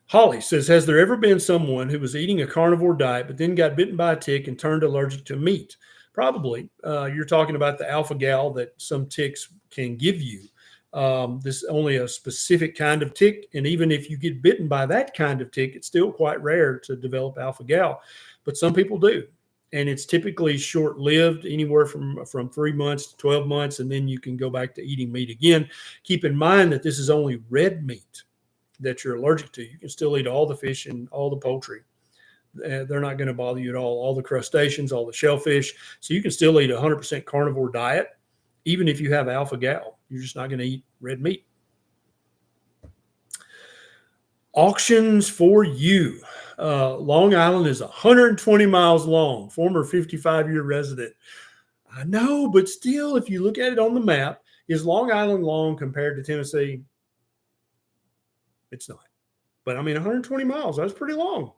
Holly says, has there ever been someone who was eating a carnivore diet but then got bitten by a tick and turned allergic to meat? Probably. You're talking about the alpha-gal that some ticks can give you. This is only a specific kind of tick. And even if you get bitten by that kind of tick, it's still quite rare to develop alpha-gal. But some people do. And it's typically short-lived, anywhere from 3 months to 12 months. And then you can go back to eating meat again. Keep in mind that this is only red meat that you're allergic to. You can still eat all the fish and all the poultry. They're not going to bother you at all the crustaceans, all the shellfish. So you can still eat a 100% carnivore diet, even if you have alpha-gal. You're just not going to eat red meat. Auctions for you. Long Island is 120 miles long, former 55-year resident. I know, but still, if you look at it on the map, is Long Island long compared to Tennessee? It's not. But I mean, 120 miles, that's pretty long.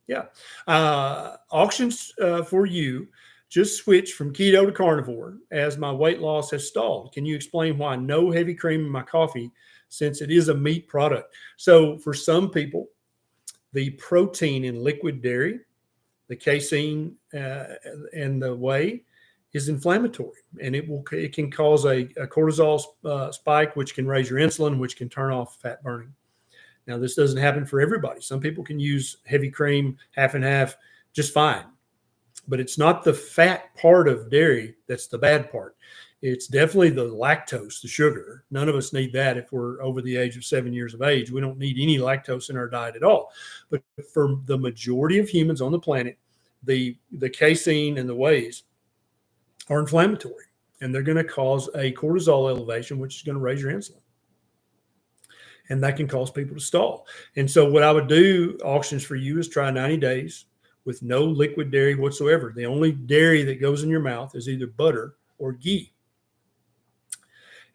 Yeah. Auctions for you. Just switch from keto to carnivore as my weight loss has stalled. Can you explain why no heavy cream in my coffee since it is a meat product? So for some people, the protein in liquid dairy, the casein and the whey is inflammatory, and it can cause a cortisol spike, which can raise your insulin, which can turn off fat burning. Now, this doesn't happen for everybody. Some people can use heavy cream, half and half, just fine. But it's not the fat part of dairy that's the bad part. It's definitely the lactose, the sugar. None of us need that if we're over the age of 7 years of age. We don't need any lactose in our diet at all. But for the majority of humans on the planet, the casein and the wheys are inflammatory, and they're going to cause a cortisol elevation, which is going to raise your insulin. And that can cause people to stall. And so what I would do, auctions for you, is try 90 days with no liquid dairy whatsoever. The only dairy that goes in your mouth is either butter or ghee.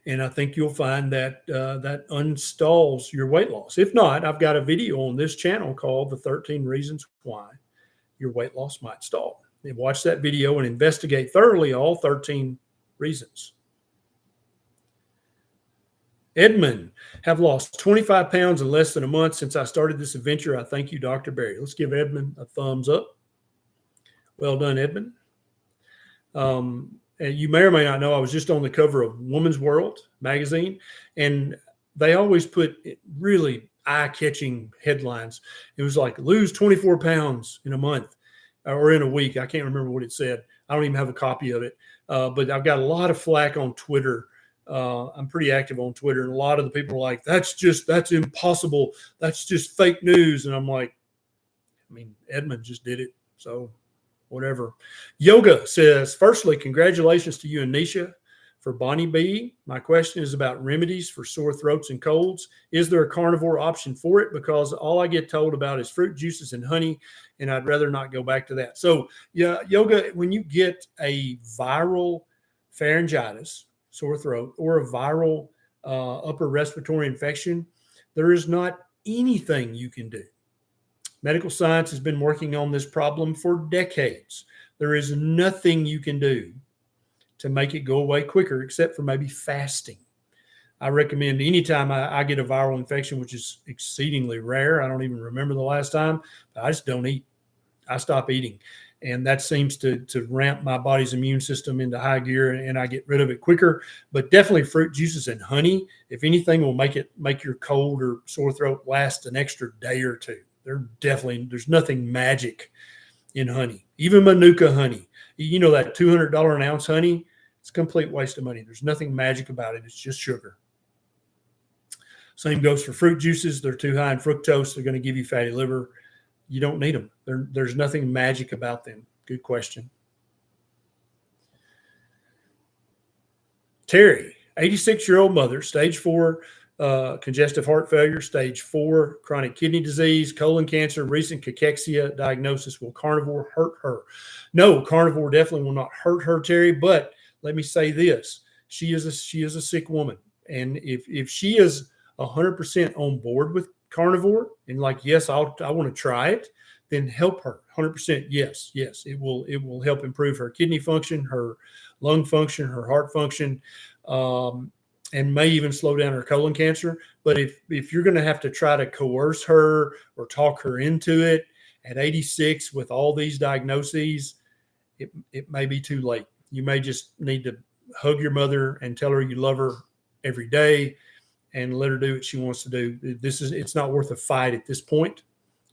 And I think you'll find that that unstalls your weight loss. If not, I've got a video on this channel called The 13 Reasons Why Your Weight Loss Might Stall. And watch that video and investigate thoroughly all 13 reasons. Edmund, have lost 25 pounds in less than a month since I started this adventure. I thank you, Dr. Barry. Let's give Edmund a thumbs up. Well done, Edmund. And you may or may not know, I was just on the cover of Woman's World magazine, and they always put really eye-catching headlines. It was like, lose 24 pounds in a month or in a week. I can't remember what it said. I don't even have a copy of it. But I've got a lot of flack on Twitter. I'm pretty active on Twitter, and a lot of the people are like, that's impossible. That's just fake news. And I'm like, I mean, Edmund just did it. So whatever. Yoga says, firstly, congratulations to you and Neisha For Bonnie B, my question is about remedies for sore throats and colds. Is there a carnivore option for it? Because all I get told about is fruit juices and honey, and I'd rather not go back to that. So, yeah, yoga, when you get a viral pharyngitis, sore throat, or a viral upper respiratory infection, there is not anything you can do. Medical science has been working on this problem for decades. There is nothing you can do to make it go away quicker, except for maybe fasting. I recommend anytime I get a viral infection, which is exceedingly rare, I don't even remember the last time, but I just don't eat. I stop eating. And that seems to ramp my body's immune system into high gear, and I get rid of it quicker. But definitely fruit juices and honey, if anything, will make your cold or sore throat last an extra day or two. There's nothing magic in honey. Even Manuka honey, you know, that $200 an ounce honey, it's a complete waste of money. There's nothing magic about it. It's just sugar. Same goes for fruit juices. They're too high in fructose. They're going to give you fatty liver. You don't need them. There's nothing magic about them. Good question. Terry, 86-year-old mother, stage 4 congestive heart failure, stage 4 chronic kidney disease, colon cancer, recent cachexia diagnosis. Will carnivore hurt her? No, carnivore definitely will not hurt her, Terry, but let me say this. She is a sick woman. And if she is 100% on board with carnivore and like, yes, I want to try it, then help her 100%. Yes, it will help improve her kidney function, her lung function, her heart function, and may even slow down her colon cancer. But if you're going to have to try to coerce her or talk her into it at 86 with all these diagnoses, it may be too late. You may just need to hug your mother and tell her you love her every day and let her do what she wants to do. It's not worth a fight at this point.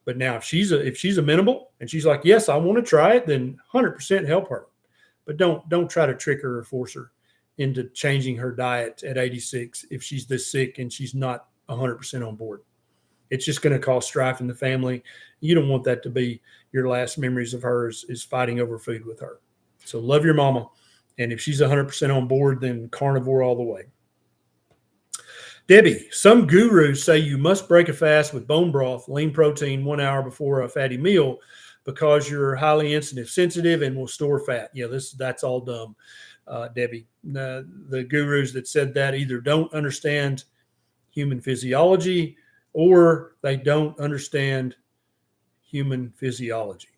But now if she's amenable and she's like, yes, I want to try it, then 100% help her. But don't try to trick her or force her into changing her diet at 86 if she's this sick and she's not 100% on board. It's just going to cause strife in the family. You don't want that to be your last memories of her is fighting over food with her. So love your mama. And if she's 100% on board, then carnivore all the way. Debbie, some gurus say you must break a fast with bone broth, lean protein 1 hour before a fatty meal because you're highly insulin sensitive and will store fat. Yeah, that's all dumb, Debbie. The gurus that said that either don't understand human physiology or they don't understand human physiology.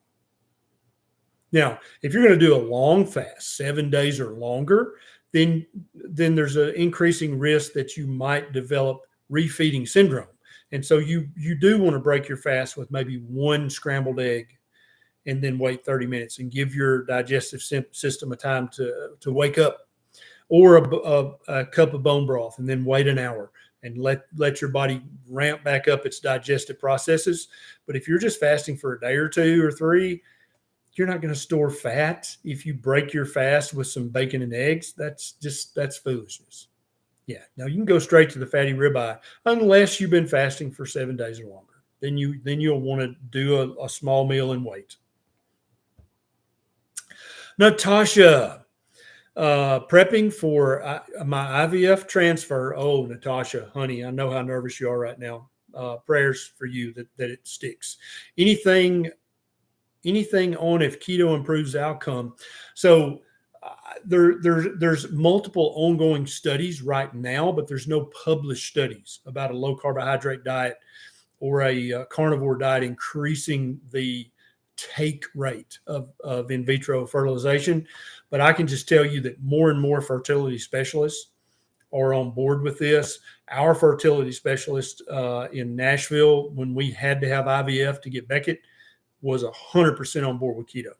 Now, if you're going to do a long fast, 7 days or longer, then there's an increasing risk that you might develop refeeding syndrome. And so you do want to break your fast with maybe one scrambled egg and then wait 30 minutes and give your digestive system a time to wake up, or a cup of bone broth and then wait an hour and let your body ramp back up its digestive processes. But if you're just fasting for a day or 2 or 3, you're not going to store fat if you break your fast with some bacon and eggs. That's foolishness. Yeah. Now you can go straight to the fatty ribeye unless you've been fasting for 7 days or longer. Then you'll want to do a small meal and wait. Natasha, prepping for my IVF transfer. Oh, Natasha, honey, I know how nervous you are right now. Prayers for you that it sticks. Anything on if keto improves outcome. So there's multiple ongoing studies right now, but there's no published studies about a low carbohydrate diet or a carnivore diet increasing the take rate of in vitro fertilization. But I can just tell you that more and more fertility specialists are on board with this. Our fertility specialist in Nashville, when we had to have IVF to get Beckett, was 100% on board with keto.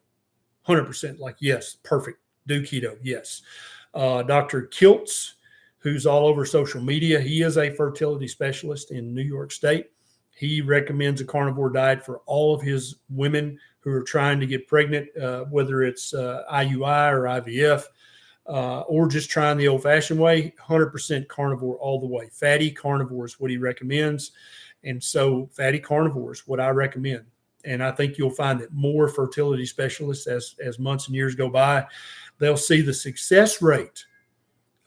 100%, like, yes, perfect, do keto, yes. Dr. Kiltz, who's all over social media, he is a fertility specialist in New York State. He recommends a carnivore diet for all of his women who are trying to get pregnant, whether it's IUI or IVF, or just trying the old-fashioned way. 100% carnivore all the way. Fatty carnivore is what he recommends. And so fatty carnivore is what I recommend. And I think you'll find that more fertility specialists, as months and years go by, they'll see the success rate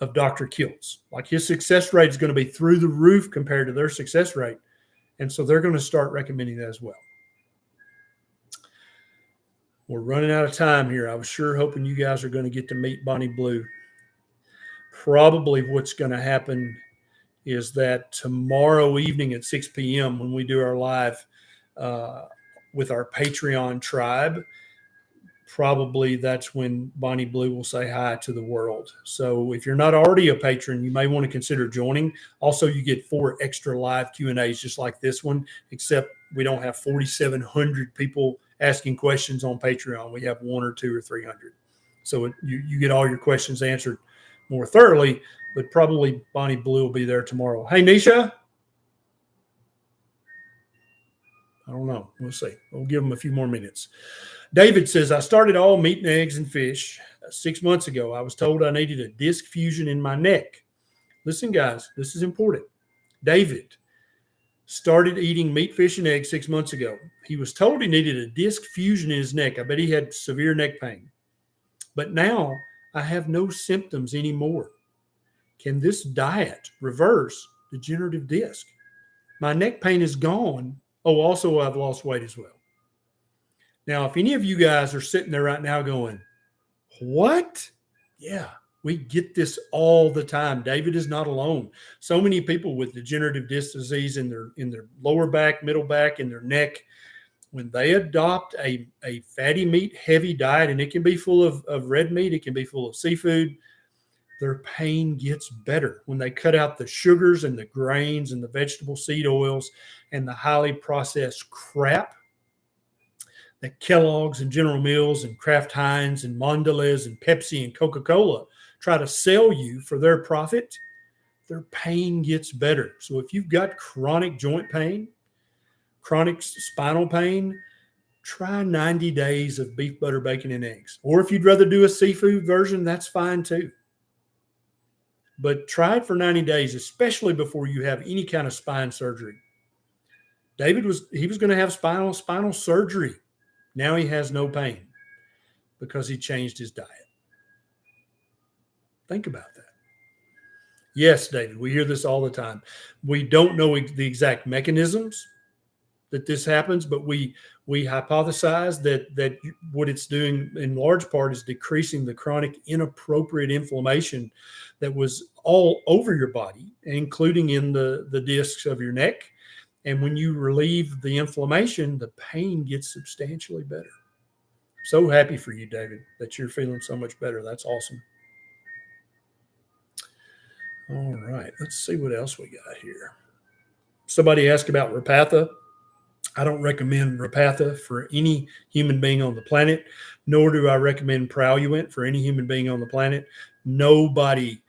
of Dr. Kilt's. Like his success rate is going to be through the roof compared to their success rate. And so they're going to start recommending that as well. We're running out of time here. I was sure hoping you guys are going to get to meet Bonnie Blue. Probably what's going to happen is that tomorrow evening at 6 p.m. when we do our live with our Patreon tribe, probably that's when Bonnie Blue will say hi to the world. So if you're not already a patron, you may want to consider joining. Also, you get 4 extra live Q&As just like this one, except we don't have 4,700 people asking questions on Patreon. We have 1 or 2 or 300. So you get all your questions answered more thoroughly, but probably Bonnie Blue will be there tomorrow. Hey, Neisha. I don't know. We'll see. We'll give them a few more minutes. David says, I started all meat and eggs and fish 6 months ago. I was told I needed a disc fusion in my neck. Listen, guys, this is important. David started eating meat, fish, and eggs 6 months ago. He was told he needed a disc fusion in his neck. I bet he had severe neck pain. But now I have no symptoms anymore. Can this diet reverse degenerative disc? My neck pain is gone. Oh, also I've lost weight as well. Now, if any of you guys are sitting there right now going, what? Yeah, we get this all the time. David is not alone. So many people with degenerative disc disease in their lower back, middle back, in their neck, when they adopt a fatty meat heavy diet, and it can be full of red meat, it can be full of seafood, their pain gets better. When they cut out the sugars and the grains and the vegetable seed oils and the highly processed crap that Kellogg's and General Mills and Kraft Heinz and Mondelez and Pepsi and Coca-Cola try to sell you for their profit, their pain gets better. So if you've got chronic joint pain, chronic spinal pain, try 90 days of beef, butter, bacon, and eggs. Or if you'd rather do a seafood version, that's fine too. But try it for 90 days, especially before you have any kind of spine surgery. David was going to have spinal surgery. Now he has no pain because he changed his diet. Think about that. Yes, David, we hear this all the time. We don't know the exact mechanisms that this happens, but we hypothesize that what it's doing in large part is decreasing the chronic inappropriate inflammation that was all over your body, including in the discs of your neck. And when you relieve the inflammation, the pain gets substantially better. So happy for you, David, that you're feeling so much better. That's awesome. All right, let's see what else we got here. Somebody asked about Repatha. I don't recommend Repatha for any human being on the planet, nor do I recommend Praluent for any human being on the planet. Nobody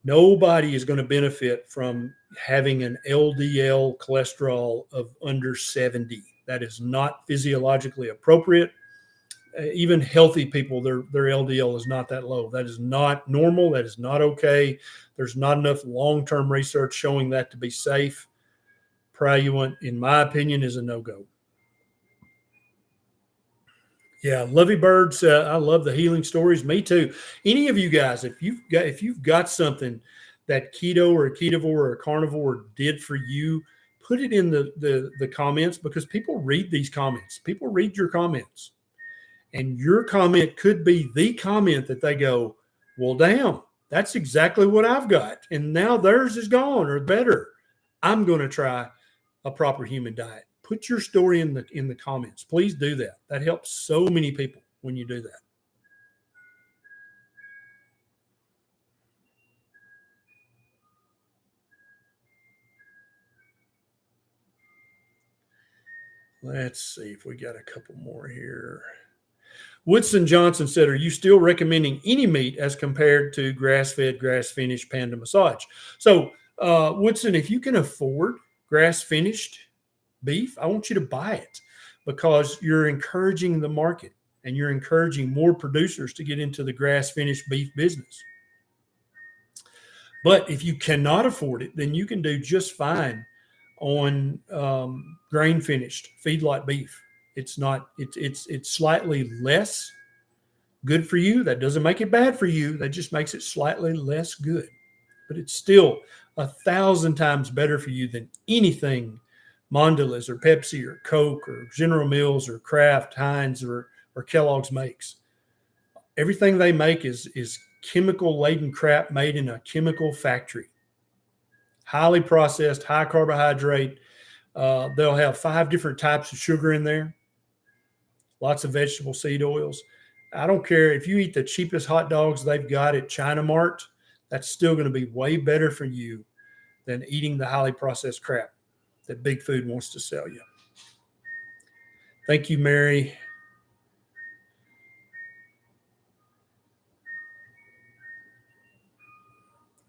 is going to benefit from having an LDL cholesterol of under 70. That is not physiologically appropriate. Even healthy people, their LDL is not that low. That is not normal. That is not okay. There's not enough long-term research showing that to be safe. Praluent, in my opinion, is a no-go. Yeah, Lovey Birds, I love the healing stories. Me too. Any of you guys, if you've got something that Keto or Ketovore or Carnivore did for you, put it in the comments, because people read these comments. People read your comments. And your comment could be the comment that they go, well, damn, that's exactly what I've got. And now theirs is gone or better. I'm going to try a proper human diet. Put your story in the comments. Please do that. That helps so many people when you do that. Let's see if we got a couple more here. Woodson Johnson said, are you still recommending any meat as compared to grass-fed, grass-finished Panda Massage? So, Woodson, if you can afford grass-finished beef, I want you to buy it, because you're encouraging the market and you're encouraging more producers to get into the grass-finished beef business. But if you cannot afford it, then you can do just fine on grain-finished feedlot beef. It's slightly less good for you. That doesn't make it bad for you. That just makes it slightly less good. But it's still 1,000 times better for you than anything Mondelez or Pepsi or Coke or General Mills or Kraft, Heinz or Kellogg's makes. Everything they make is chemical-laden crap made in a chemical factory. Highly processed, high carbohydrate. They'll have 5 different types of sugar in there. Lots of vegetable seed oils. I don't care if you eat the cheapest hot dogs they've got at China Mart, that's still going to be way better for you than eating the highly processed crap that big food wants to sell you. Thank you, Mary.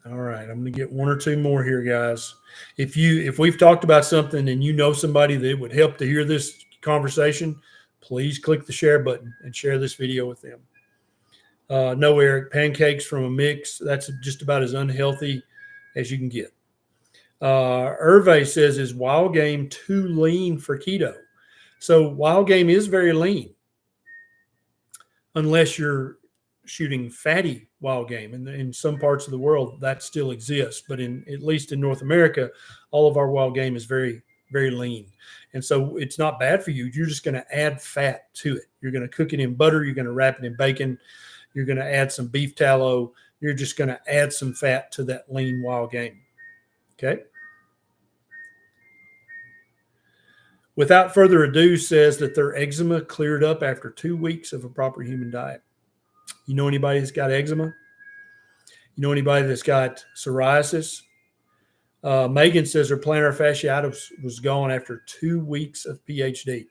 All right, I'm going to get 1 or 2 more here, guys. If we've talked about something and you know somebody that would help to hear this conversation, please click the share button and share this video with them. No, Eric, pancakes from a mix, that's just about as unhealthy as you can get. Hervé says, is wild game too lean for keto? So wild game is very lean unless you're shooting fatty wild game. And in some parts of the world, that still exists. But at least in North America, all of our wild game is very, very lean. And so it's not bad for you. You're just going to add fat to it. You're going to cook it in butter. You're going to wrap it in bacon. You're going to add some beef tallow. You're just going to add some fat to that lean wild game. Okay. Without further ado, says that their eczema cleared up after 2 weeks of a proper human diet. You know anybody that's got eczema? You know anybody that's got psoriasis? Megan says her plantar fasciitis was gone after 2 weeks of PhD.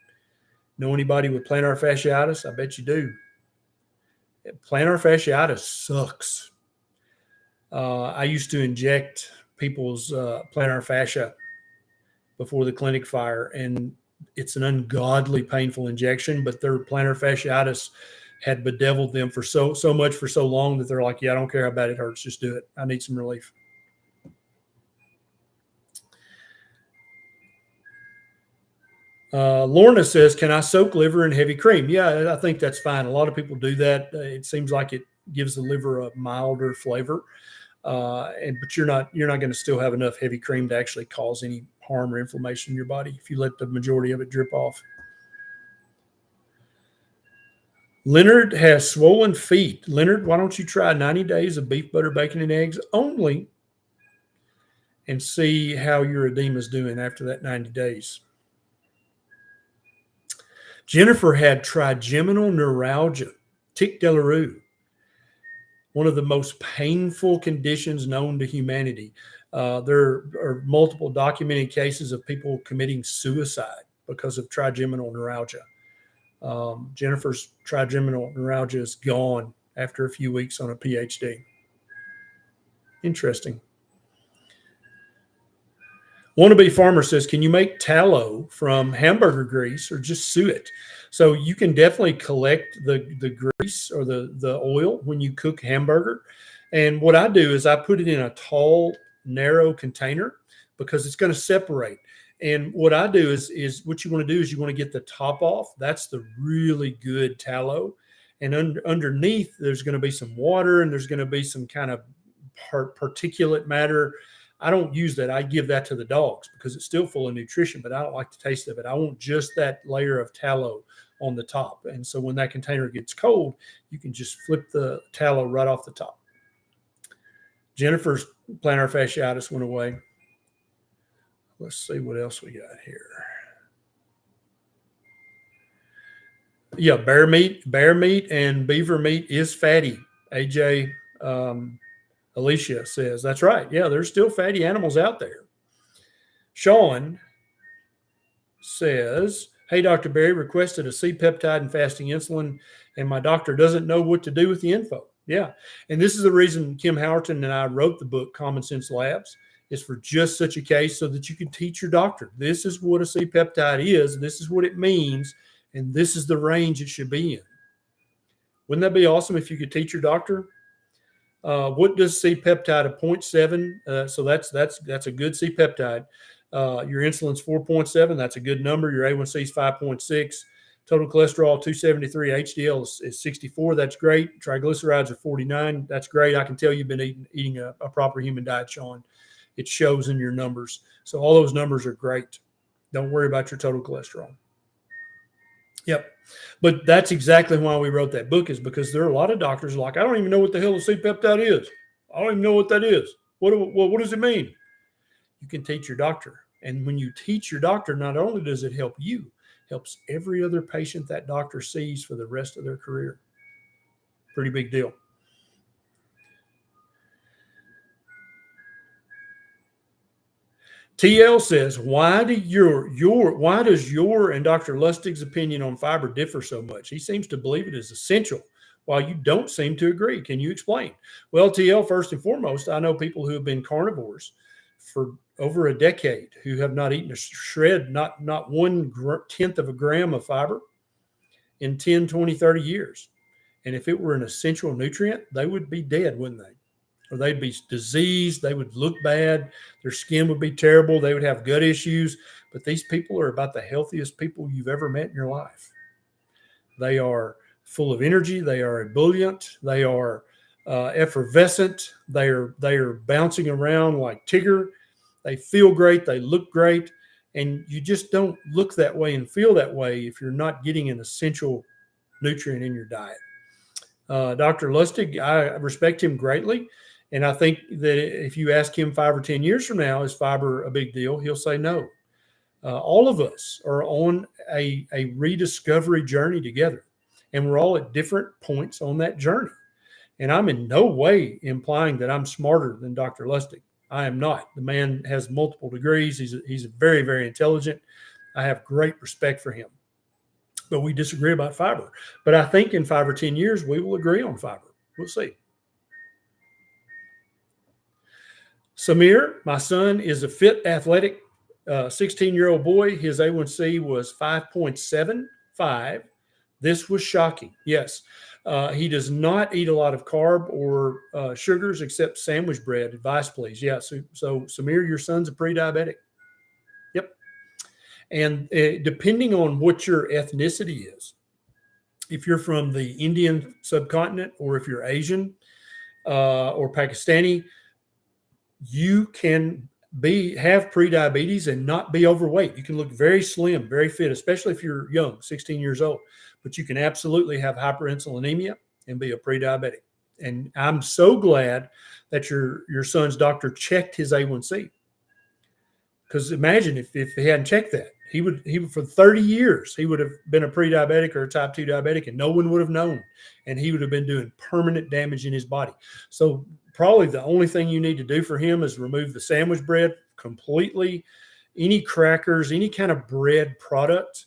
Know anybody with plantar fasciitis? I bet you do. Plantar fasciitis sucks. I used to inject people's plantar fascia before the clinic fire, and it's an ungodly painful injection, but their plantar fasciitis had bedeviled them for so much for so long that they're like, yeah, I don't care how bad it hurts, just do it. I need some relief. Lorna says, can I soak liver in heavy cream? Yeah, I think that's fine. A lot of people do that. It seems like it gives the liver a milder flavor. But you're not going to still have enough heavy cream to actually cause any harm or inflammation in your body if you let the majority of it drip off. Leonard has swollen feet. Leonard, why don't you try 90 days of beef, butter, bacon, and eggs only and see how your edema is doing after that 90 days. Jennifer had trigeminal neuralgia, tic douloureux, one of the most painful conditions known to humanity. There are multiple documented cases of people committing suicide because of trigeminal neuralgia. Jennifer's trigeminal neuralgia is gone after a few weeks on a PhD. Interesting. Wannabe Farmer says, can you make tallow from hamburger grease or just sue it? So you can definitely collect the grease or the oil when you cook hamburger. And what I do is I put it in a tall, narrow container because it's going to separate. And what I do is what you want to do is you want to get the top off. That's the really good tallow. And underneath, there's going to be some water and there's going to be some kind of particulate matter. I don't use that. I give that to the dogs because it's still full of nutrition, but I don't like the taste of it. I want just that layer of tallow on the top. And so when that container gets cold, you can just flip the tallow right off the top. Jennifer's plantar fasciitis went away. Let's see what else we got here. Yeah, bear meat and beaver meat is fatty. AJ Alicia says, that's right. Yeah, there's still fatty animals out there. Sean says, hey, Dr. Berry, requested a C-peptide and fasting insulin, and my doctor doesn't know what to do with the info. Yeah, and this is the reason Kim Howerton and I wrote the book, Common Sense Labs, is for just such a case so that you can teach your doctor. This is what a C-peptide is, this is what it means, and this is the range it should be in. Wouldn't that be awesome if you could teach your doctor? What does C-peptide of 0.7? So that's a good C-peptide. Your insulin's 4.7. That's a good number. Your A1C is 5.6. Total cholesterol 273, HDL is 64. That's great. Triglycerides are 49. That's great. I can tell you've been eating a proper human diet, Sean. It shows in your numbers. So all those numbers are great. Don't worry about your total cholesterol. Yep. But that's exactly why we wrote that book, is because there are a lot of doctors like, I don't even know what the hell a C-peptide is. I don't even know what that is. What does it mean? You can teach your doctor. And when you teach your doctor, not only does it help you, helps every other patient that doctor sees for the rest of their career. Pretty big deal. TL says, why does your and Dr. Lustig's opinion on fiber differ so much? He seems to believe it is essential, while you don't seem to agree. Can you explain? Well, TL, first and foremost, I know people who have been carnivores for over a decade who have not eaten a shred, not 1/10 of a gram of fiber in 10, 20, 30 years. And if it were an essential nutrient, they would be dead, wouldn't they? Or they'd be diseased. They would look bad. Their skin would be terrible. They would have gut issues. But these people are about the healthiest people you've ever met in your life. They are full of energy. They are ebullient. They are effervescent. They are bouncing around like Tigger. They feel great. They look great. And you just don't look that way and feel that way if you're not getting an essential nutrient in your diet. Dr. Lustig, I respect him greatly. And I think that if you ask him 5 or 10 years from now, is fiber a big deal? He'll say no. All of us are on a rediscovery journey together. And we're all at different points on that journey. And I'm in no way implying that I'm smarter than Dr. Lustig. I am not. The man has multiple degrees. He's very, very intelligent. I have great respect for him. But we disagree about fiber. But I think in 5 or 10 years, we will agree on fiber. We'll see. Samir, my son is a fit, athletic 16-year-old boy. His A1C was 5.75. This was shocking. Yes. He does not eat a lot of carb or sugars except sandwich bread. Advice, please. Yeah. So Samir, your son's a pre-diabetic. Yep. And depending on what your ethnicity is, if you're from the Indian subcontinent or if you're Asian or Pakistani, you can have pre-diabetes and not be overweight. You can look very slim, very fit, especially if you're young, 16 years old. But you can absolutely have hyperinsulinemia and be a pre-diabetic. And I'm so glad that your son's doctor checked his A1C. Because imagine if he hadn't checked that, he would for 30 years, he would have been a pre-diabetic or a type 2 diabetic and no one would have known. And he would have been doing permanent damage in his body. So probably the only thing you need to do for him is remove the sandwich bread completely, any crackers, any kind of bread product.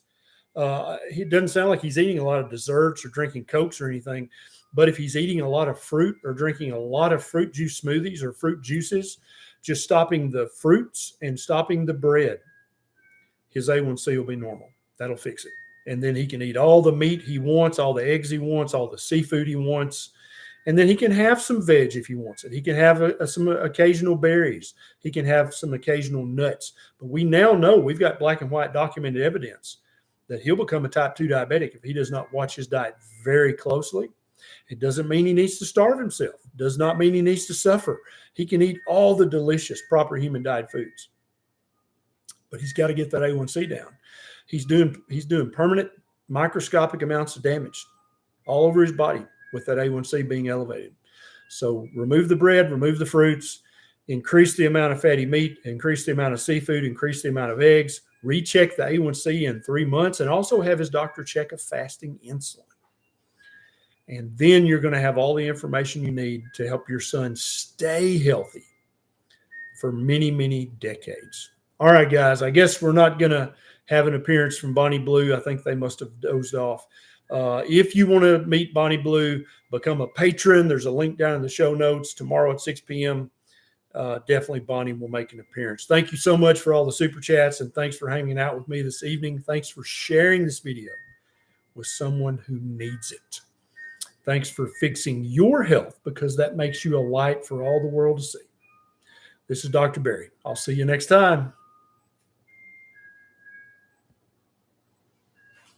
It doesn't sound like he's eating a lot of desserts or drinking Cokes or anything, but if he's eating a lot of fruit or drinking a lot of fruit juice smoothies or fruit juices, just stopping the fruits and stopping the bread, his A1C will be normal. That'll fix it. And then he can eat all the meat he wants, all the eggs he wants, all the seafood he wants. And then he can have some veg if he wants it. He can have some occasional berries. He can have some occasional nuts. But we now know, we've got black and white documented evidence that he'll become a type 2 diabetic if he does not watch his diet very closely. It doesn't mean he needs to starve himself. It does not mean he needs to suffer. He can eat all the delicious, proper human diet foods. But he's got to get that A1C down. He's doing permanent microscopic amounts of damage all over his body with that A1C being elevated. So remove the bread, remove the fruits, increase the amount of fatty meat, increase the amount of seafood, increase the amount of eggs, recheck the A1C in 3 months, and also have his doctor check a fasting insulin. And then you're going to have all the information you need to help your son stay healthy for many, many decades. All right, guys, I guess we're not going to have an appearance from Bonnie Blue. I think they must have dozed off. If you want to meet Bonnie Blue, become a patron. There's a link down in the show notes. Tomorrow at 6 p.m., definitely Bonnie will make an appearance. Thank you so much for all the super chats, and thanks for hanging out with me this evening. Thanks for sharing this video with someone who needs it. Thanks for fixing your health, because that makes you a light for all the world to see. This is Dr. Berry. I'll see you next time.